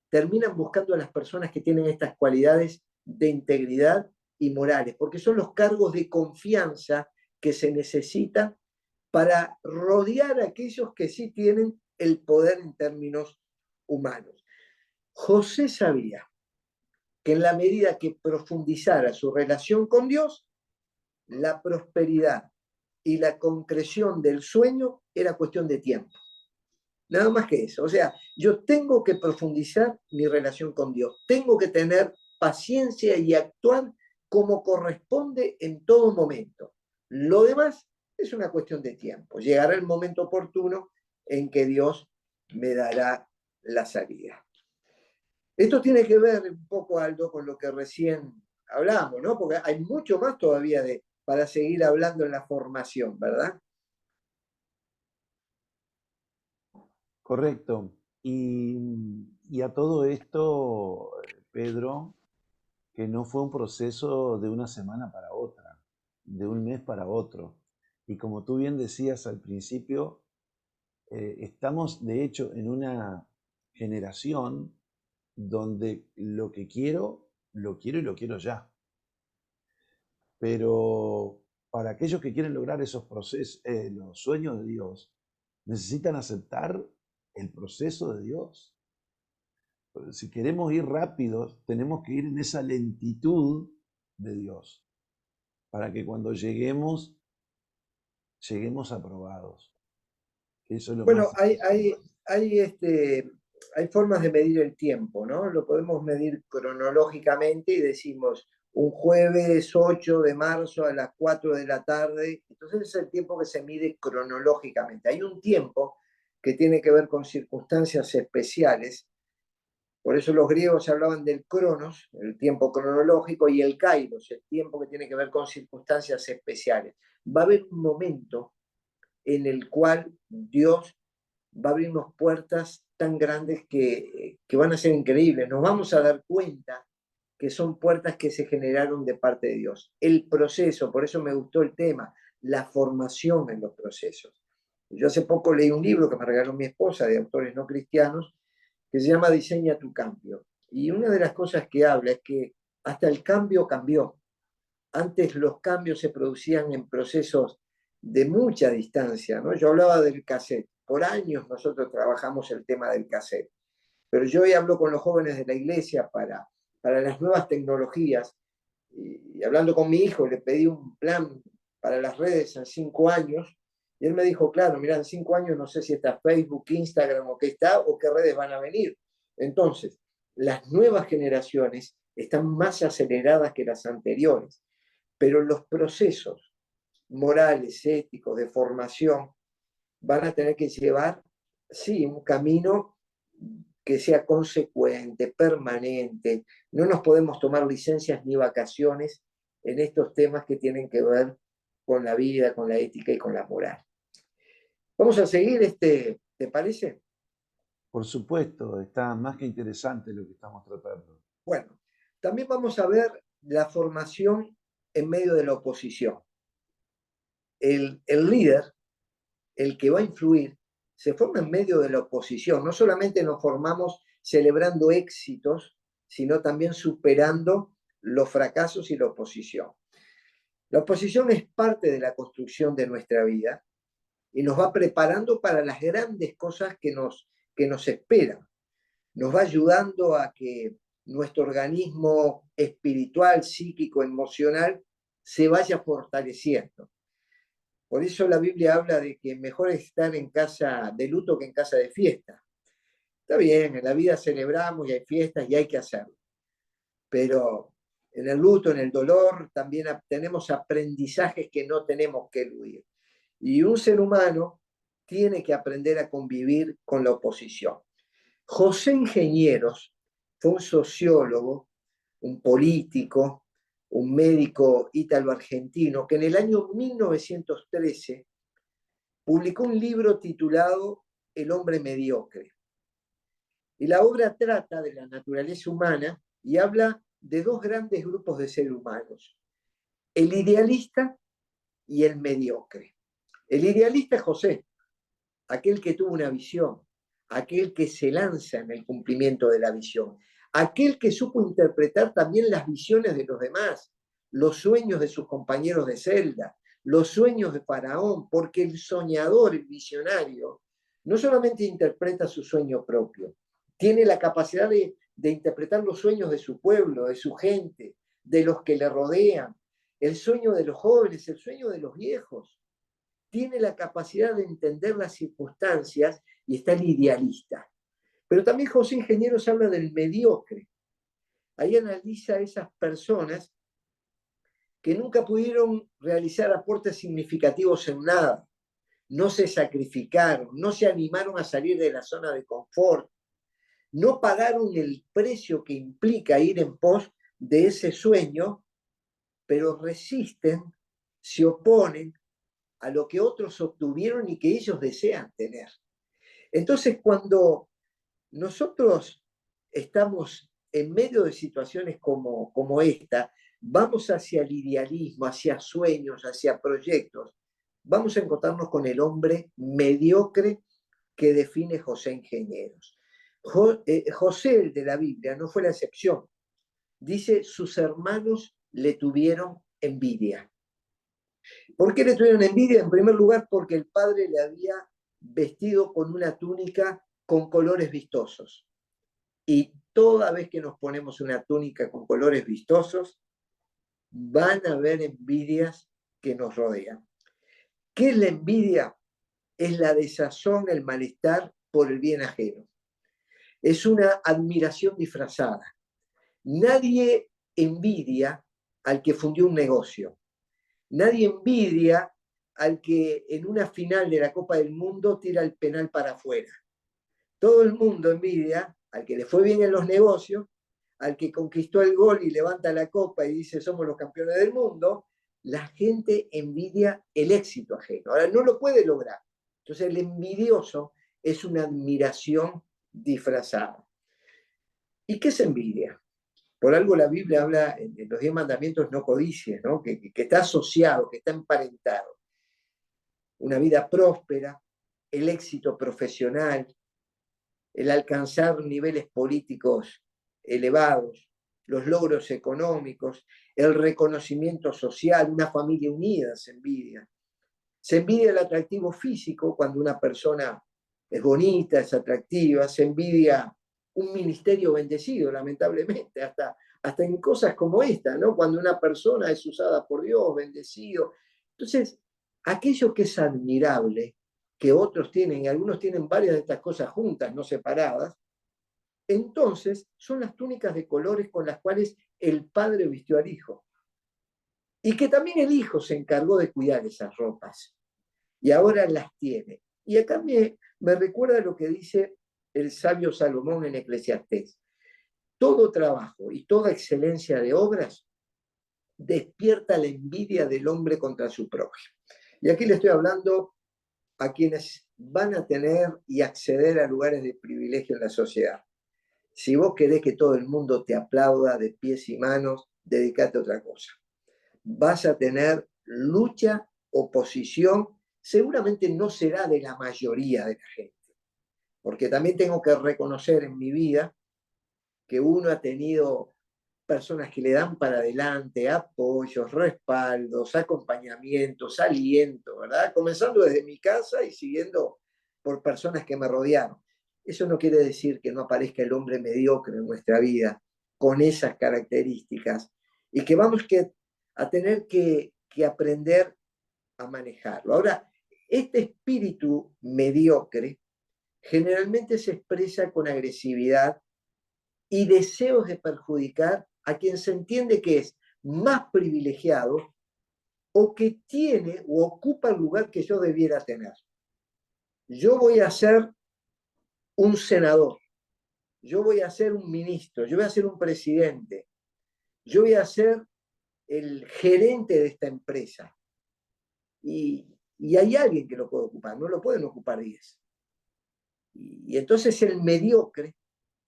terminan buscando a las personas que tienen estas cualidades de integridad y morales, porque son los cargos de confianza que se necesitan para rodear a aquellos que sí tienen el poder en términos humanos. José sabía que en la medida que profundizara su relación con Dios, la prosperidad y la concreción del sueño era cuestión de tiempo. Nada más que eso. O sea, yo tengo que profundizar mi relación con Dios. Tengo que tener paciencia y actuar como corresponde en todo momento. Lo demás es una cuestión de tiempo. Llegará el momento oportuno en que Dios me dará la salida. Esto tiene que ver un poco, Aldo, con lo que recién hablamos, ¿no? Porque hay mucho más todavía para seguir hablando en la formación, ¿verdad? Correcto. Y a todo esto, Pedro, que no fue un proceso de una semana para otra, de un mes para otro. Y como tú bien decías al principio, estamos de hecho en una generación donde lo que quiero, lo quiero y lo quiero ya. Pero para aquellos que quieren lograr esos procesos, los sueños de Dios, necesitan aceptar el proceso de Dios. Si queremos ir rápidos, tenemos que ir en esa lentitud de Dios, para que cuando lleguemos, lleguemos aprobados. Eso es lo Bueno, más importante. hay formas de medir el tiempo, ¿no? Lo podemos medir cronológicamente y decimos un jueves 8 de marzo a las 4 de la tarde. Entonces es el tiempo que se mide cronológicamente. Hay un tiempo que tiene que ver con circunstancias especiales. Por eso los griegos hablaban del cronos, el tiempo cronológico, y el kairos, el tiempo que tiene que ver con circunstancias especiales. Va a haber un momento en el cual Dios va a abrirnos puertas tan grandes que van a ser increíbles. Nos vamos a dar cuenta que son puertas que se generaron de parte de Dios. El proceso, por eso me gustó el tema, la formación en los procesos. Yo hace poco leí un libro que me regaló mi esposa de autores no cristianos que se llama Diseña tu cambio. Y una de las cosas que habla es que hasta el cambio cambió. Antes los cambios se producían en procesos de mucha distancia, ¿no? Yo hablaba del cassette. Por años nosotros trabajamos el tema del cassette. Pero yo hoy hablo con los jóvenes de la iglesia para las nuevas tecnologías. Y hablando con mi hijo, le pedí un plan para las redes en 5 años. Y él me dijo, claro, mira, en 5 años no sé si está Facebook, Instagram o qué está, o qué redes van a venir. Entonces, las nuevas generaciones están más aceleradas que las anteriores, pero los procesos morales, éticos, de formación, van a tener que llevar, sí, un camino que sea consecuente, permanente. No nos podemos tomar licencias ni vacaciones en estos temas que tienen que ver con la vida, con la ética y con la moral. Vamos a seguir, ¿te parece? Por supuesto, está más que interesante lo que estamos tratando. Bueno, también vamos a ver la formación en medio de la oposición. El líder, el que va a influir, se forma en medio de la oposición. No solamente nos formamos celebrando éxitos, sino también superando los fracasos y la oposición. La oposición es parte de la construcción de nuestra vida y nos va preparando para las grandes cosas que nos esperan. Nos va ayudando a que nuestro organismo espiritual, psíquico, emocional se vaya fortaleciendo. Por eso la Biblia habla de que mejor es estar en casa de luto que en casa de fiesta. Está bien, en la vida celebramos y hay fiestas y hay que hacerlo, pero en el luto, en el dolor, también tenemos aprendizajes que no tenemos que eludir. Y un ser humano tiene que aprender a convivir con la oposición. José Ingenieros fue un sociólogo, un político, un médico ítalo-argentino que en el año 1913 publicó un libro titulado El hombre mediocre. Y la obra trata de la naturaleza humana y habla de dos grandes grupos de seres humanos, el idealista y el mediocre. El idealista es José, aquel que tuvo una visión, aquel que se lanza en el cumplimiento de la visión, aquel que supo interpretar también las visiones de los demás, los sueños de sus compañeros de celda, los sueños de Faraón, porque el soñador, el visionario, no solamente interpreta su sueño propio, tiene la capacidad de interpretar los sueños de su pueblo, de su gente, de los que le rodean, el sueño de los jóvenes, el sueño de los viejos. Tiene la capacidad de entender las circunstancias y está el idealista. Pero también José Ingenieros habla del mediocre. Ahí analiza a esas personas que nunca pudieron realizar aportes significativos en nada, no se sacrificaron, no se animaron a salir de la zona de confort, no pagaron el precio que implica ir en pos de ese sueño, pero resisten, se oponen a lo que otros obtuvieron y que ellos desean tener. Entonces, cuando nosotros estamos en medio de situaciones como esta, vamos hacia el idealismo, hacia sueños, hacia proyectos, vamos a encontrarnos con el hombre mediocre que define José Ingenieros. José, el de la Biblia, no fue la excepción. Dice, sus hermanos le tuvieron envidia. ¿Por qué le tuvieron envidia? En primer lugar, porque el padre le había vestido con una túnica con colores vistosos. Y toda vez que nos ponemos una túnica con colores vistosos, van a haber envidias que nos rodean. ¿Qué es la envidia? Es la desazón, el malestar por el bien ajeno. Es una admiración disfrazada. Nadie envidia al que fundió un negocio. Nadie envidia al que en una final de la Copa del Mundo tira el penal para afuera. Todo el mundo envidia al que le fue bien en los negocios, al que conquistó el gol y levanta la copa y dice somos los campeones del mundo. La gente envidia el éxito ajeno. Ahora no lo puede lograr. Entonces el envidioso es una admiración disfrazada. ¿Y qué es envidia? Por algo la Biblia habla en los 10 mandamientos no codicies, ¿no? Que está asociado, que está emparentado. Una vida próspera, el éxito profesional, el alcanzar niveles políticos elevados, los logros económicos, el reconocimiento social, una familia unida se envidia. Se envidia el atractivo físico cuando una persona es bonita, es atractiva, se envidia un ministerio bendecido, lamentablemente, hasta en cosas como esta, ¿no? Cuando una persona es usada por Dios, bendecido. Entonces, aquello que es admirable, que otros tienen, y algunos tienen varias de estas cosas juntas, no separadas, entonces son las túnicas de colores con las cuales el padre vistió al hijo. Y que también el hijo se encargó de cuidar esas ropas. Y ahora las tiene. Y acá me recuerda lo que dice el sabio Salomón en Eclesiastés. Todo trabajo y toda excelencia de obras despierta la envidia del hombre contra su prójimo. Y aquí le estoy hablando a quienes van a tener y acceder a lugares de privilegio en la sociedad. Si vos querés que todo el mundo te aplauda de pies y manos, dedicate a otra cosa. Vas a tener lucha, oposición, seguramente no será de la mayoría de la gente, porque también tengo que reconocer en mi vida que uno ha tenido personas que le dan para adelante, apoyos, respaldos, acompañamientos, aliento, ¿verdad? Comenzando desde mi casa y siguiendo por personas que me rodearon. Eso no quiere decir que no aparezca el hombre mediocre en nuestra vida con esas características y que vamos a tener que aprender a manejarlo. Ahora, este espíritu mediocre generalmente se expresa con agresividad y deseos de perjudicar a quien se entiende que es más privilegiado o que tiene o ocupa el lugar que yo debiera tener. Yo voy a ser un senador, yo voy a ser un ministro, yo voy a ser un presidente, yo voy a ser el gerente de esta empresa. Y hay alguien que lo puede ocupar, no lo pueden ocupar 10. Y entonces el mediocre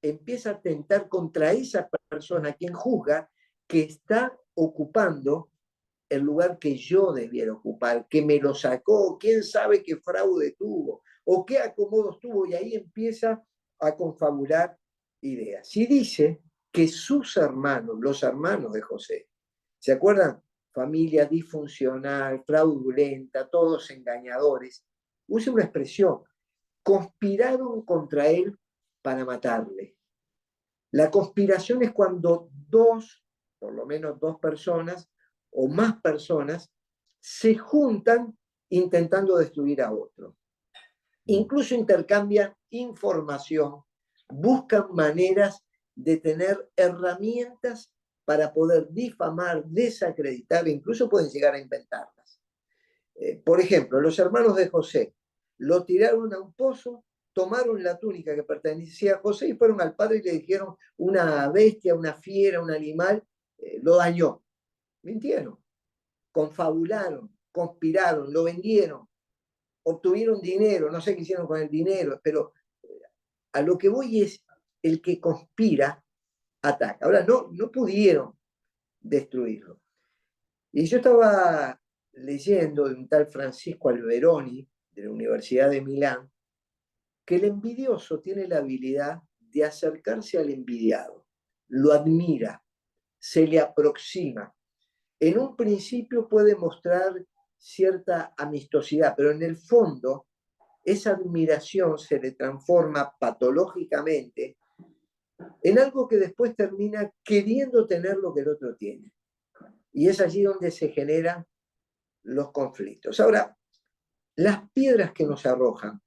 empieza a atentar contra esa persona a quien juzga que está ocupando el lugar que yo debiera ocupar, que me lo sacó, quién sabe qué fraude tuvo o qué acomodos tuvo, y ahí empieza a confabular ideas. Si dice que sus hermanos, los hermanos de José, ¿se acuerdan? Familia disfuncional, fraudulenta, todos engañadores. Use una expresión, conspiraron contra él para matarle. La conspiración es cuando dos, por lo menos dos personas o más personas, se juntan intentando destruir a otro. Incluso intercambian información, buscan maneras de tener herramientas para poder difamar, desacreditar, incluso pueden llegar a inventarlas. Por ejemplo, los hermanos de José lo tiraron a un pozo, tomaron la túnica que pertenecía a José y fueron al padre y le dijeron una bestia, una fiera, un animal, lo dañó. Mintieron, confabularon, conspiraron, lo vendieron, obtuvieron dinero, no sé qué hicieron con el dinero, pero a lo que voy es el que conspira, ataca. Ahora, no pudieron destruirlo. Y yo estaba leyendo de un tal Francisco Alberoni, de la Universidad de Milán, que el envidioso tiene la habilidad de acercarse al envidiado, lo admira, se le aproxima. En un principio puede mostrar cierta amistosidad, pero en el fondo esa admiración se le transforma patológicamente en algo que después termina queriendo tener lo que el otro tiene. Y es allí donde se generan los conflictos. Ahora, las piedras que nos arrojan.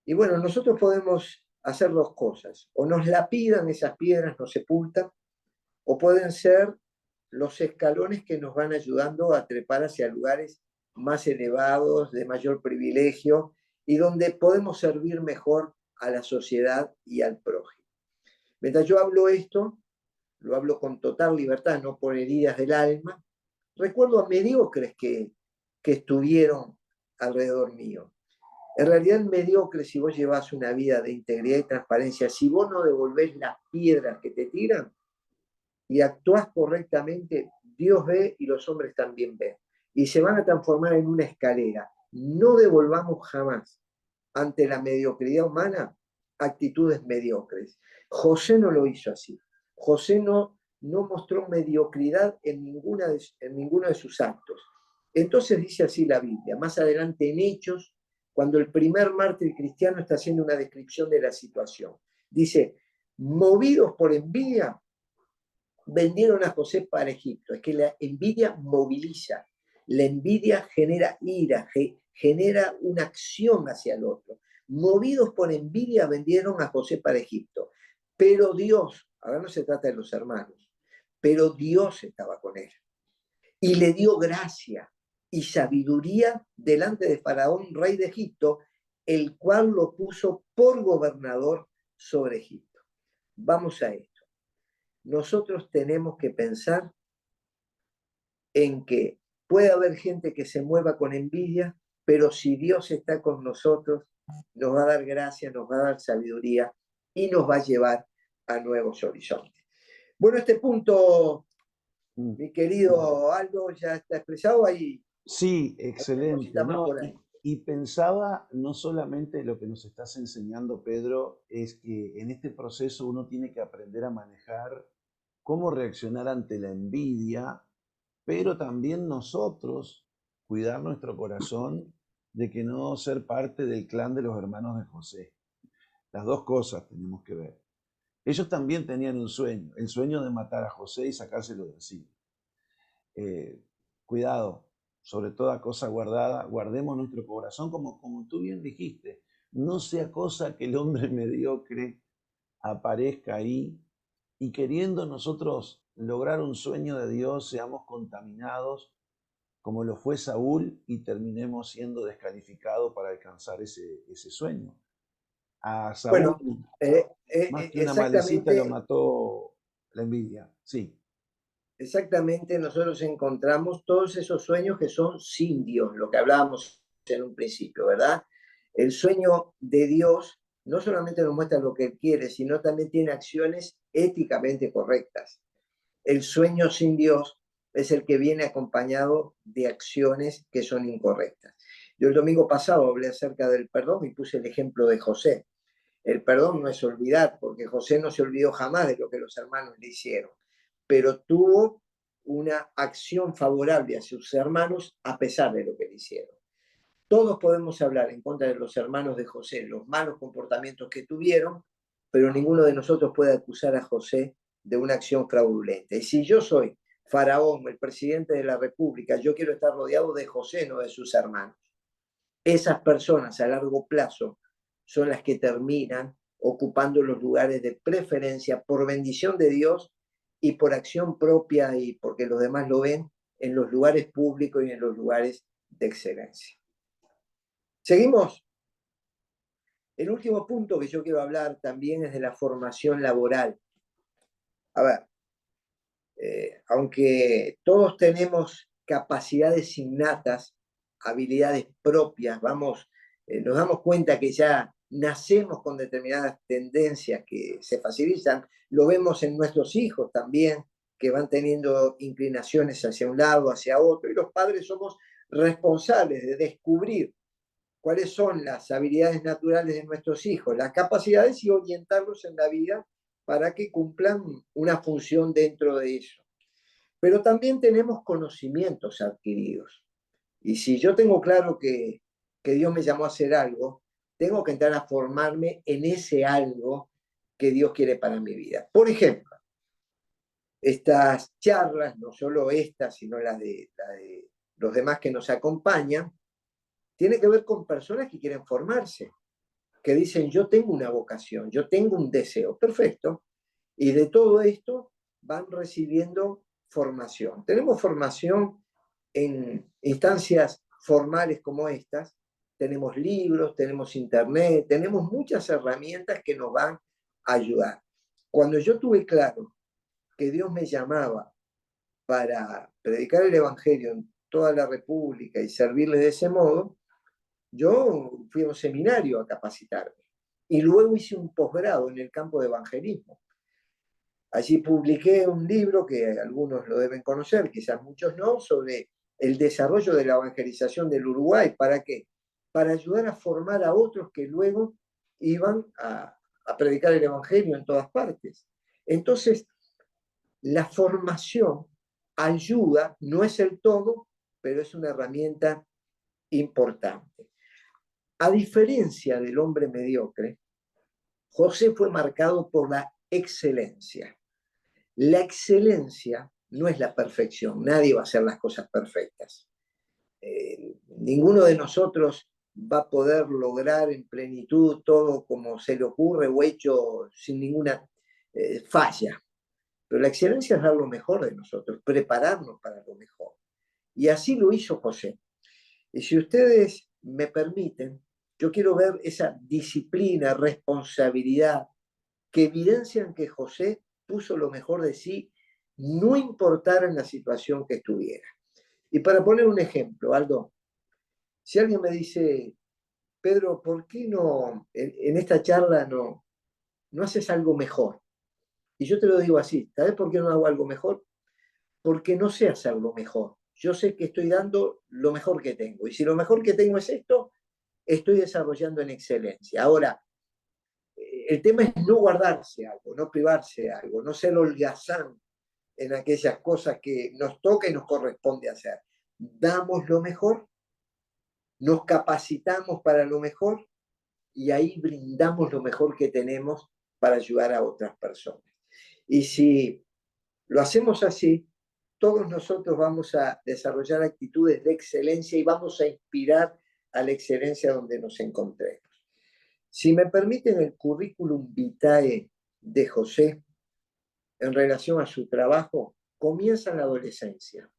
Y bueno, nosotros podemos hacer dos cosas. O nos lapidan esas piedras, nos sepultan, o pueden ser los escalones que nos van ayudando a trepar hacia lugares más elevados, de mayor privilegio, y donde podemos servir mejor a la sociedad y al prójimo. Mientras yo hablo esto, lo hablo con total libertad, no por heridas del alma. Recuerdo a mediocres que estuvieron alrededor mío. En realidad, mediocre, si vos llevas una vida de integridad y transparencia, si vos no devolvés las piedras que te tiran y actuás correctamente, Dios ve y los hombres también ven. Y se van a transformar en una escalera. No devolvamos jamás ante la mediocridad humana actitudes mediocres. José no lo hizo así. José no mostró mediocridad en ninguno de sus actos. Entonces dice así la Biblia, más adelante en Hechos, cuando el primer mártir cristiano está haciendo una descripción de la situación. Dice, movidos por envidia, vendieron a José para Egipto. Es que la envidia moviliza, la envidia genera ira, genera una acción hacia el otro. Movidos por envidia, vendieron a José para Egipto. Pero Dios, ahora no se trata de los hermanos, pero Dios estaba con él y le dio gracia y sabiduría delante de Faraón, rey de Egipto, el cual lo puso por gobernador sobre Egipto. Vamos a esto. Nosotros tenemos que pensar en que puede haber gente que se mueva con envidia, pero si Dios está con nosotros, nos va a dar gracia, nos va a dar sabiduría y nos va a llevar a nuevos horizontes. Bueno, este punto, mi querido Aldo, ya está expresado ahí. Sí, Alguna excelente, cosita más ¿no? por ahí. Y pensaba, no solamente lo que nos estás enseñando, Pedro, es que en este proceso uno tiene que aprender a manejar cómo reaccionar ante la envidia, pero también nosotros cuidar nuestro corazón de que no ser parte del clan de los hermanos de José. Las dos cosas tenemos que ver. Ellos también tenían un sueño, el sueño de matar a José y sacárselo de encima. Cuidado, sobre toda cosa guardada, guardemos nuestro corazón como tú bien dijiste. No sea cosa que el hombre mediocre aparezca ahí y queriendo nosotros lograr un sueño de Dios, seamos contaminados como lo fue Saúl y terminemos siendo descalificados para alcanzar ese sueño. A Saúl, Bueno, más que una malecita, lo exactamente, mató la envidia. Sí, exactamente nosotros encontramos todos esos sueños que son sin Dios, lo que hablábamos en un principio, ¿verdad? El sueño de Dios no solamente nos muestra lo que Él quiere, sino también tiene acciones éticamente correctas. El sueño sin Dios es el que viene acompañado de acciones que son incorrectas. Yo el domingo pasado hablé acerca del perdón y puse el ejemplo de José. El perdón no es olvidar, porque José no se olvidó jamás de lo que los hermanos le hicieron, pero tuvo una acción favorable a sus hermanos a pesar de lo que le hicieron. Todos podemos hablar en contra de los hermanos de José, los malos comportamientos que tuvieron, pero ninguno de nosotros puede acusar a José de una acción fraudulenta. Y si yo soy Faraón, el presidente de la República, yo quiero estar rodeado de José, no de sus hermanos. Esas personas a largo plazo son las que terminan ocupando los lugares de preferencia por bendición de Dios y por acción propia y porque los demás lo ven en los lugares públicos y en los lugares de excelencia. Seguimos. El último punto que yo quiero hablar también es de la formación laboral. A ver, aunque todos tenemos capacidades innatas, habilidades propias, nos damos cuenta que ya nacemos con determinadas tendencias que se facilitan, lo vemos en nuestros hijos también, que van teniendo inclinaciones hacia un lado, hacia otro, y los padres somos responsables de descubrir cuáles son las habilidades naturales de nuestros hijos, las capacidades y orientarlos en la vida para que cumplan una función dentro de eso. Pero también tenemos conocimientos adquiridos. Y si yo tengo claro que Dios me llamó a hacer algo, tengo que entrar a formarme en ese algo que Dios quiere para mi vida. Por ejemplo, estas charlas, no solo estas, sino las de los demás que nos acompañan, tiene que ver con personas que quieren formarse, que dicen, yo tengo una vocación, yo tengo un deseo, perfecto. Y de todo esto van recibiendo formación. Tenemos formación en instancias formales como estas, tenemos libros, tenemos internet, tenemos muchas herramientas que nos van a ayudar. Cuando yo tuve claro que Dios me llamaba para predicar el Evangelio en toda la República y servirle de ese modo, yo fui a un seminario a capacitarme y luego hice un posgrado en el campo de evangelismo. Allí publiqué un libro que algunos lo deben conocer, quizás muchos no, sobre el desarrollo de la evangelización del Uruguay. ¿Para qué? Para ayudar a formar a otros que luego iban a predicar el Evangelio en todas partes. Entonces, la formación ayuda, no es el todo, pero es una herramienta importante. A diferencia del hombre mediocre, José fue marcado por la excelencia. La excelencia no es la perfección, nadie va a hacer las cosas perfectas. Ninguno de nosotros va a poder lograr en plenitud todo como se le ocurre o hecho sin ninguna falla. Pero la excelencia es dar lo mejor de nosotros, prepararnos para lo mejor. Y así lo hizo José. Y si ustedes me permiten, yo quiero ver esa disciplina, responsabilidad, que evidencian que José puso lo mejor de sí, no importara en la situación que estuviera. Y para poner un ejemplo, Aldo, si alguien me dice, Pedro, ¿por qué no en esta charla no haces algo mejor? Y yo te lo digo así, ¿sabes por qué no hago algo mejor? Porque no sé hacerlo mejor. Yo sé que estoy dando lo mejor que tengo. Y si lo mejor que tengo es esto, estoy desarrollando en excelencia. Ahora, el tema es no guardarse algo, no privarse algo, no ser holgazán en aquellas cosas que nos toca y nos corresponde hacer. Damos lo mejor, nos capacitamos para lo mejor y ahí brindamos lo mejor que tenemos para ayudar a otras personas. Y si lo hacemos así, todos nosotros vamos a desarrollar actitudes de excelencia y vamos a inspirar a la excelencia donde nos encontremos. Si me permiten el currículum vitae de José en relación a su trabajo, comienza en la adolescencia.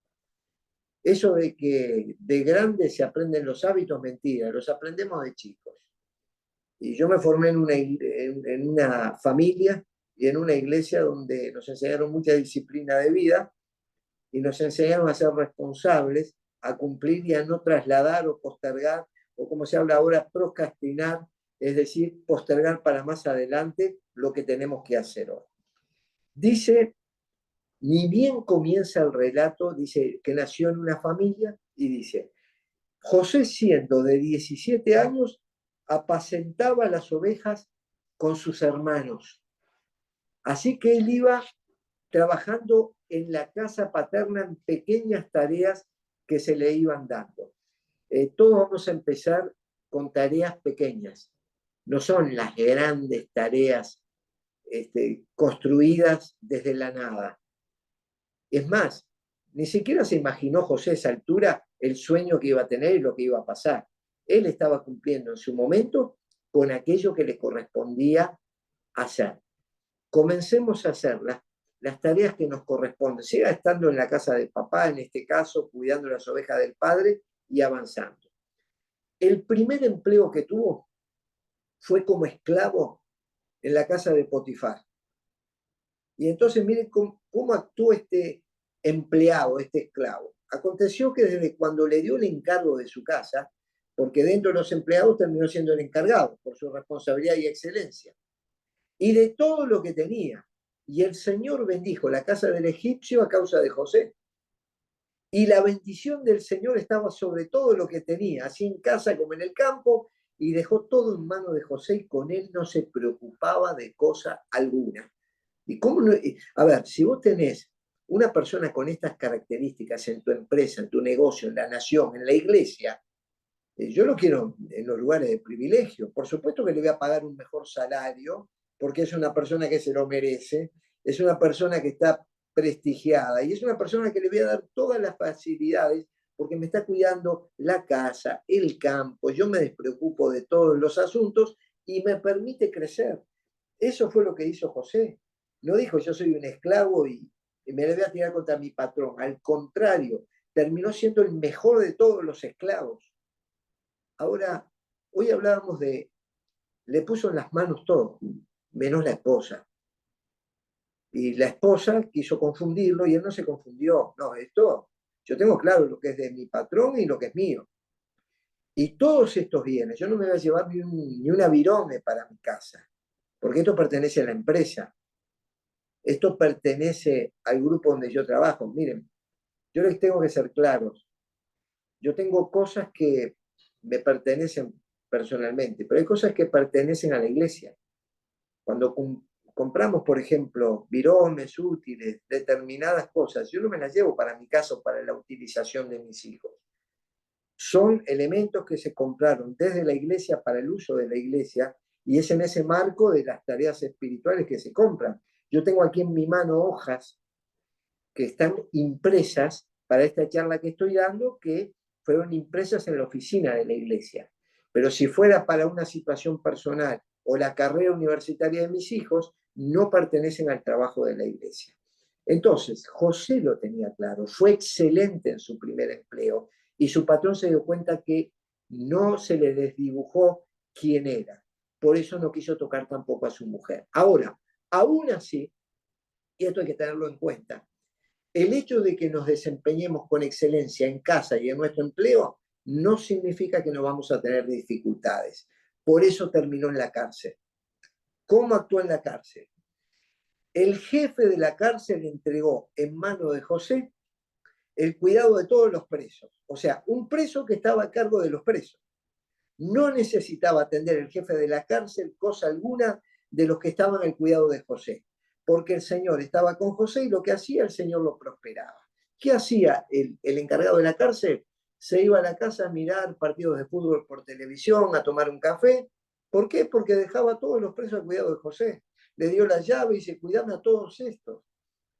Eso de que de grande se aprenden los hábitos, mentira, los aprendemos de chicos. Y yo me formé en una familia y en una iglesia donde nos enseñaron mucha disciplina de vida y nos enseñaron a ser responsables, a cumplir y a no trasladar o postergar, o como se habla ahora, procrastinar, es decir, postergar para más adelante lo que tenemos que hacer hoy. Dice, ni bien comienza el relato, dice que nació en una familia y dice, José siendo de 17 años, apacentaba las ovejas con sus hermanos. Así que él iba trabajando en la casa paterna en pequeñas tareas que se le iban dando. Todos vamos a empezar con tareas pequeñas. No son las grandes tareas construidas desde la nada. Es más, ni siquiera se imaginó José a esa altura el sueño que iba a tener y lo que iba a pasar. Él estaba cumpliendo en su momento con aquello que le correspondía hacer. Comencemos a hacer las tareas que nos corresponden, siga estando en la casa del papá, en este caso, cuidando las ovejas del padre y avanzando. El primer empleo que tuvo fue como esclavo en la casa de Potifar. Y entonces miren cómo actuó este empleado, este esclavo. Aconteció que desde cuando le dio el encargo de su casa, porque dentro de los empleados terminó siendo el encargado por su responsabilidad y excelencia, y de todo lo que tenía. Y el Señor bendijo la casa del egipcio a causa de José. Y la bendición del Señor estaba sobre todo lo que tenía, así en casa como en el campo, y dejó todo en manos de José y con él no se preocupaba de cosa alguna. ¿Y cómo no? A ver, si vos tenés una persona con estas características en tu empresa, en tu negocio, en la nación, en la iglesia, yo lo quiero en los lugares de privilegio. Por supuesto que le voy a pagar un mejor salario, porque es una persona que se lo merece, es una persona que está prestigiada y es una persona que le voy a dar todas las facilidades porque me está cuidando la casa, el campo, yo me despreocupo de todos los asuntos y me permite crecer. Eso fue lo que hizo José. No dijo yo soy un esclavo y me le voy a tirar contra mi patrón. Al contrario, terminó siendo el mejor de todos los esclavos. Ahora, hoy hablábamos de, le puso en las manos todo, menos la esposa. Y la esposa quiso confundirlo y él no se confundió. No, esto, yo tengo claro lo que es de mi patrón y lo que es mío. Y todos estos bienes, yo no me voy a llevar ni una virome para mi casa, porque esto pertenece a la empresa. Esto pertenece al grupo donde yo trabajo. Miren, yo les tengo que ser claros. Yo tengo cosas que me pertenecen personalmente, pero hay cosas que pertenecen a la iglesia. Cuando compramos, por ejemplo, viromes, útiles, determinadas cosas, yo no me las llevo para mi casa o para la utilización de mis hijos. Son elementos que se compraron desde la iglesia para el uso de la iglesia y es en ese marco de las tareas espirituales que se compran. Yo tengo aquí en mi mano hojas que están impresas para esta charla que estoy dando, que fueron impresas en la oficina de la iglesia. Pero si fuera para una situación personal o la carrera universitaria de mis hijos, no pertenecen al trabajo de la iglesia. Entonces, José lo tenía claro, fue excelente en su primer empleo y su patrón se dio cuenta que no se le desdibujó quién era. Por eso no quiso tocar tampoco a su mujer. Ahora, aún así, y esto hay que tenerlo en cuenta, el hecho de que nos desempeñemos con excelencia en casa y en nuestro empleo no significa que no vamos a tener dificultades. Por eso terminó en la cárcel. ¿Cómo actuó en la cárcel? El jefe de la cárcel entregó en manos de José el cuidado de todos los presos. O sea, un preso que estaba a cargo de los presos. No necesitaba atender el jefe de la cárcel cosa alguna de los que estaban al cuidado de José, porque el Señor estaba con José y lo que hacía el Señor lo prosperaba. ¿Qué hacía el encargado de la cárcel? Se iba a la casa a mirar partidos de fútbol por televisión, a tomar un café. ¿Por qué? Porque dejaba a todos los presos al cuidado de José. Le dio la llave y se cuidaban a todos estos.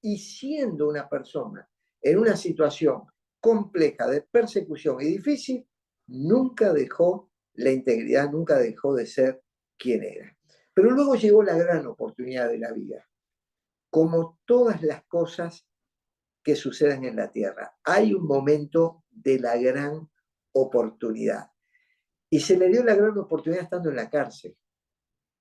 Y siendo una persona en una situación compleja de persecución y difícil, nunca dejó la integridad, nunca dejó de ser quien era. Pero luego llegó la gran oportunidad de la vida. Como todas las cosas que suceden en la tierra, hay un momento de la gran oportunidad. Y se le dio la gran oportunidad estando en la cárcel.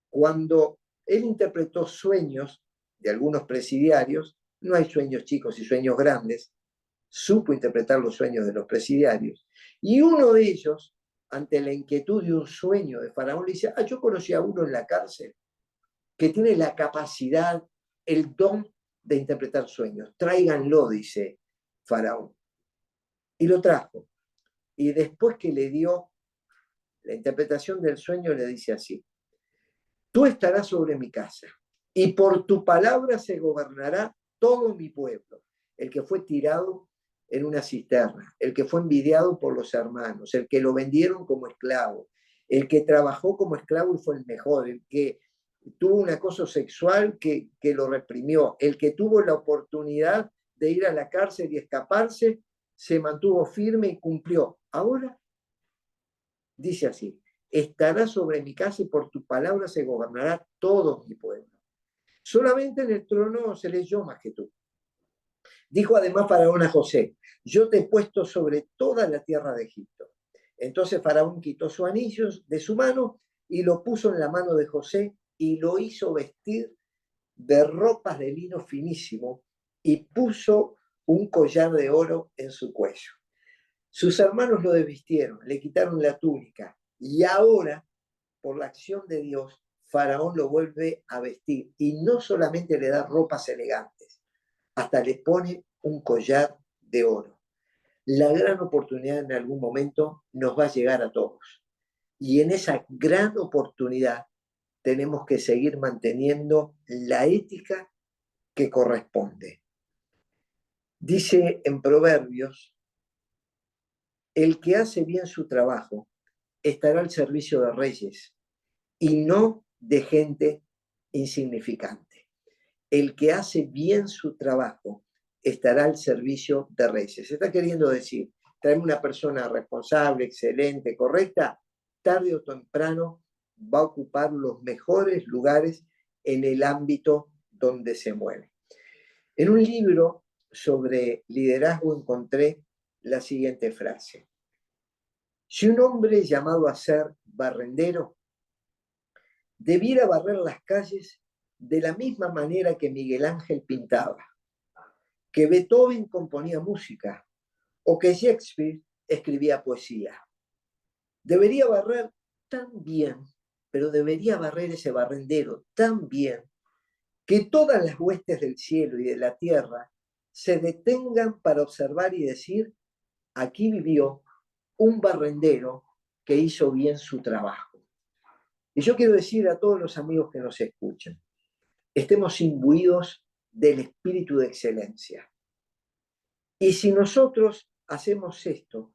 Cuando él interpretó sueños de algunos presidiarios, no hay sueños chicos y sueños grandes, supo interpretar los sueños de los presidiarios. Y uno de ellos, ante la inquietud de un sueño de Faraón, le dice, yo conocí a uno en la cárcel que tiene la capacidad, el don de interpretar sueños. Tráiganlo, dice Faraón. Y lo trajo. Y después que le dio la interpretación del sueño, le dice así, tú estarás sobre mi casa y por tu palabra se gobernará todo mi pueblo, el que fue tirado en una cisterna, el que fue envidiado por los hermanos, el que lo vendieron como esclavo, el que trabajó como esclavo y fue el mejor, el que tuvo un acoso sexual que lo reprimió, el que tuvo la oportunidad de ir a la cárcel y escaparse, se mantuvo firme y cumplió. Ahora dice así, estará sobre mi casa y por tu palabra se gobernará todo mi pueblo. Solamente en el trono se leyó más que tú. Dijo además Faraón a José, yo te he puesto sobre toda la tierra de Egipto. Entonces Faraón quitó su anillo de su mano y lo puso en la mano de José y lo hizo vestir de ropas de lino finísimo y puso un collar de oro en su cuello. Sus hermanos lo desvistieron, le quitaron la túnica y ahora, por la acción de Dios, Faraón lo vuelve a vestir y no solamente le da ropas elegantes, hasta le pone un collar de oro. La gran oportunidad en algún momento nos va a llegar a todos. Y en esa gran oportunidad tenemos que seguir manteniendo la ética que corresponde. Dice en Proverbios, el que hace bien su trabajo estará al servicio de reyes y no de gente insignificante. El que hace bien su trabajo estará al servicio de reyes. Está queriendo decir, traerme una persona responsable, excelente, correcta, tarde o temprano va a ocupar los mejores lugares en el ámbito donde se mueve. En un libro sobre liderazgo encontré la siguiente frase. Si un hombre llamado a ser barrendero debiera barrer las calles de la misma manera que Miguel Ángel pintaba, que Beethoven componía música o que Shakespeare escribía poesía. Debería barrer tan bien, pero debería barrer ese barrendero tan bien que todas las huestes del cielo y de la tierra se detengan para observar y decir, aquí vivió un barrendero que hizo bien su trabajo. Y yo quiero decir a todos los amigos que nos escuchan, estemos imbuidos del espíritu de excelencia. Y si nosotros hacemos esto,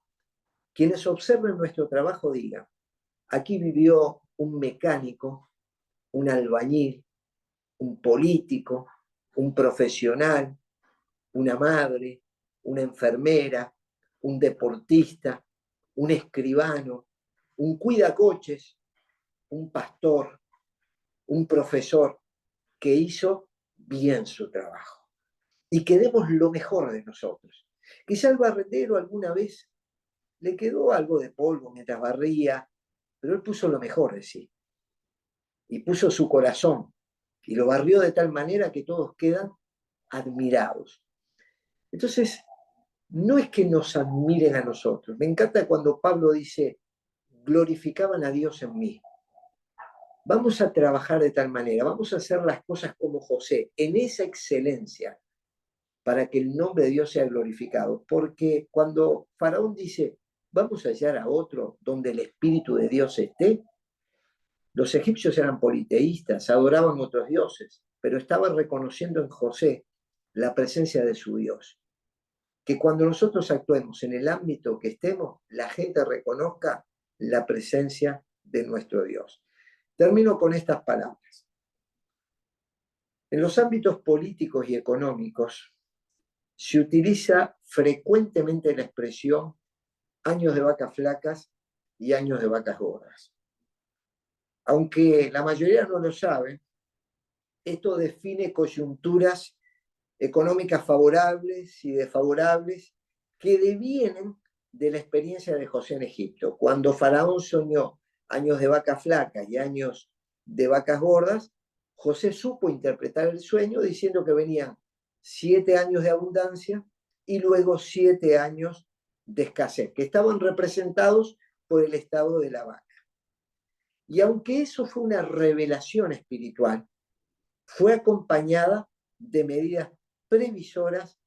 quienes observen nuestro trabajo digan, aquí vivió un mecánico, un albañil, un político, un profesional, una madre, una enfermera, un deportista, un escribano, un cuidacoches, un pastor, un profesor que hizo bien su trabajo. Y que demos lo mejor de nosotros. Quizá el barrendero alguna vez le quedó algo de polvo mientras barría, pero él puso lo mejor de sí. Y puso su corazón. Y lo barrió de tal manera que todos quedan admirados. Entonces, no es que nos admiren a nosotros. Me encanta cuando Pablo dice, glorificaban a Dios en mí. Vamos a trabajar de tal manera, vamos a hacer las cosas como José, en esa excelencia, para que el nombre de Dios sea glorificado. Porque cuando Faraón dice, vamos a hallar a otro donde el Espíritu de Dios esté, los egipcios eran politeístas, adoraban otros dioses, pero estaban reconociendo en José la presencia de su Dios. Que cuando nosotros actuemos en el ámbito que estemos, la gente reconozca la presencia de nuestro Dios. Termino con estas palabras. En los ámbitos políticos y económicos se utiliza frecuentemente la expresión años de vacas flacas y años de vacas gordas. Aunque la mayoría no lo sabe, esto define coyunturas económicas favorables y desfavorables que devienen de la experiencia de José en Egipto. Cuando Faraón soñó años de vacas flacas y años de vacas gordas, José supo interpretar el sueño diciendo que venían 7 años de abundancia y luego 7 años de escasez, que estaban representados por el estado de la vaca. Y aunque eso fue una revelación espiritual, fue acompañada de medidas previsoras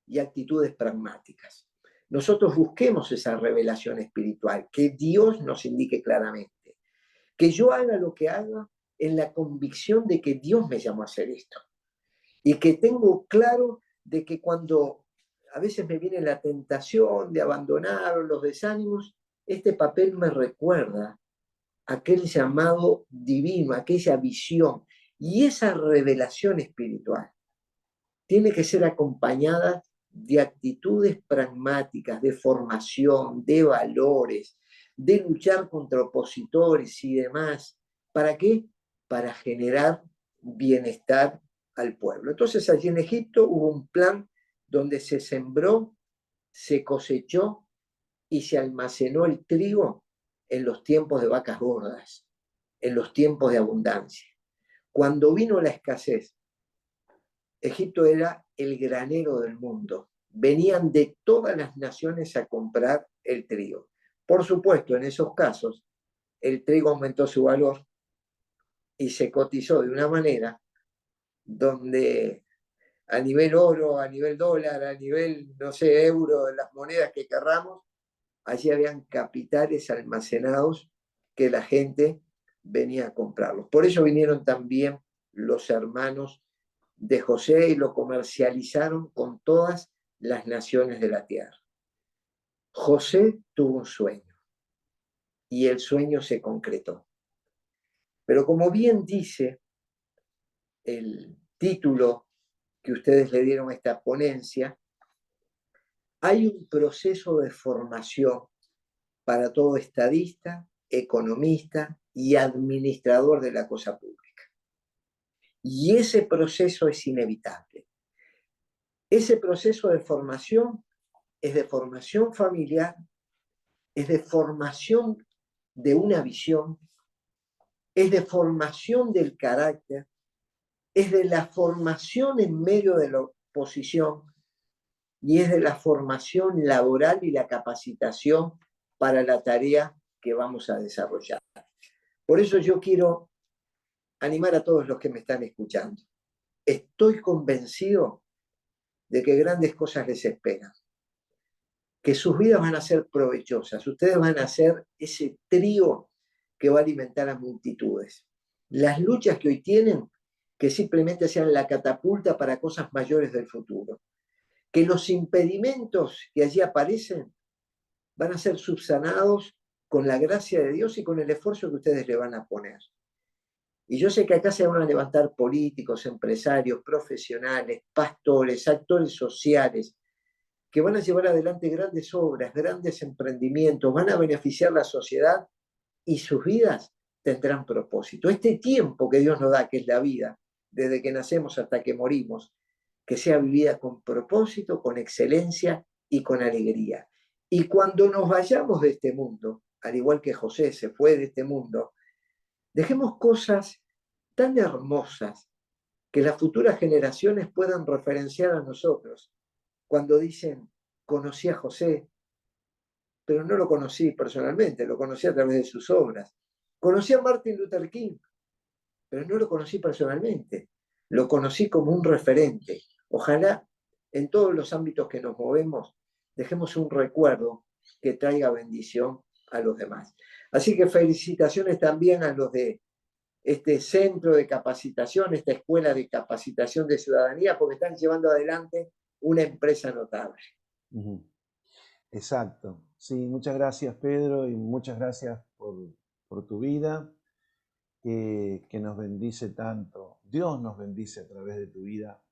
y actitudes pragmáticas. Nosotros busquemos esa revelación espiritual, que Dios nos indique claramente, que yo haga lo que haga en la convicción de que Dios me llamó a hacer esto y que tengo claro de que cuando a veces me viene la tentación de abandonar o los desánimos, este papel me recuerda aquel llamado divino, aquella visión y esa revelación espiritual tiene que ser acompañada de actitudes pragmáticas, de formación, de valores, de luchar contra opositores y demás. ¿Para qué? Para generar bienestar al pueblo. Entonces allí en Egipto hubo un plan donde se sembró, se cosechó y se almacenó el trigo en los tiempos de vacas gordas, en los tiempos de abundancia. Cuando vino la escasez, Egipto era el granero del mundo. Venían de todas las naciones a comprar el trigo. Por supuesto, en esos casos, el trigo aumentó su valor y se cotizó de una manera donde a nivel oro, a nivel dólar, a nivel, no sé, euro, las monedas que querramos, allí habían capitales almacenados que la gente venía a comprarlos. Por eso vinieron también los hermanos de José y lo comercializaron con todas las naciones de la tierra. José tuvo un sueño y el sueño se concretó. Pero como bien dice el título que ustedes le dieron a esta ponencia, hay un proceso de formación para todo estadista, economista y administrador de la cosa pública. Y ese proceso es inevitable. Ese proceso de formación es de formación familiar, es de formación de una visión, es de formación del carácter, es de la formación en medio de la oposición y es de la formación laboral y la capacitación para la tarea que vamos a desarrollar. Por eso yo quiero animar a todos los que me están escuchando. Estoy convencido de que grandes cosas les esperan, que sus vidas van a ser provechosas, ustedes van a ser ese trío que va a alimentar a multitudes. Las luchas que hoy tienen, que simplemente sean la catapulta para cosas mayores del futuro. Que los impedimentos que allí aparecen van a ser subsanados con la gracia de Dios y con el esfuerzo que ustedes le van a poner. Y yo sé que acá se van a levantar políticos, empresarios, profesionales, pastores, actores sociales, que van a llevar adelante grandes obras, grandes emprendimientos, van a beneficiar la sociedad y sus vidas tendrán propósito. Este tiempo que Dios nos da, que es la vida, desde que nacemos hasta que morimos, que sea vivida con propósito, con excelencia y con alegría. Y cuando nos vayamos de este mundo, al igual que José se fue de este mundo, dejemos cosas tan hermosas que las futuras generaciones puedan referenciar a nosotros. Cuando dicen, conocí a José, pero no lo conocí personalmente, lo conocí a través de sus obras. Conocí a Martin Luther King, pero no lo conocí personalmente, lo conocí como un referente. Ojalá en todos los ámbitos que nos movemos dejemos un recuerdo que traiga bendición a los demás. Así que felicitaciones también a los de este centro de capacitación, esta escuela de capacitación de ciudadanía, porque están llevando adelante una empresa notable. Ujú. Exacto. Sí, muchas gracias, Pedro, y muchas gracias por tu vida, que nos bendice tanto. Dios nos bendice a través de tu vida,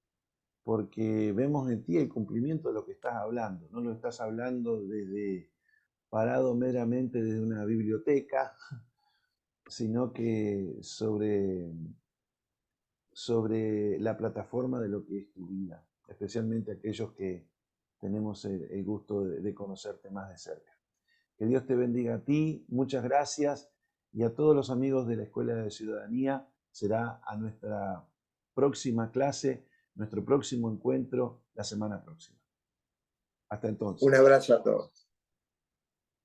porque vemos en ti el cumplimiento de lo que estás hablando. No lo estás hablando desde parado meramente desde una biblioteca, sino que sobre la plataforma de lo que es tu vida, especialmente aquellos que tenemos el gusto de conocerte más de cerca. Que Dios te bendiga a ti, muchas gracias, y a todos los amigos de la Escuela de Ciudadanía. Será a nuestra próxima clase, nuestro próximo encuentro la semana próxima. Hasta Un entonces. abrazo a todos.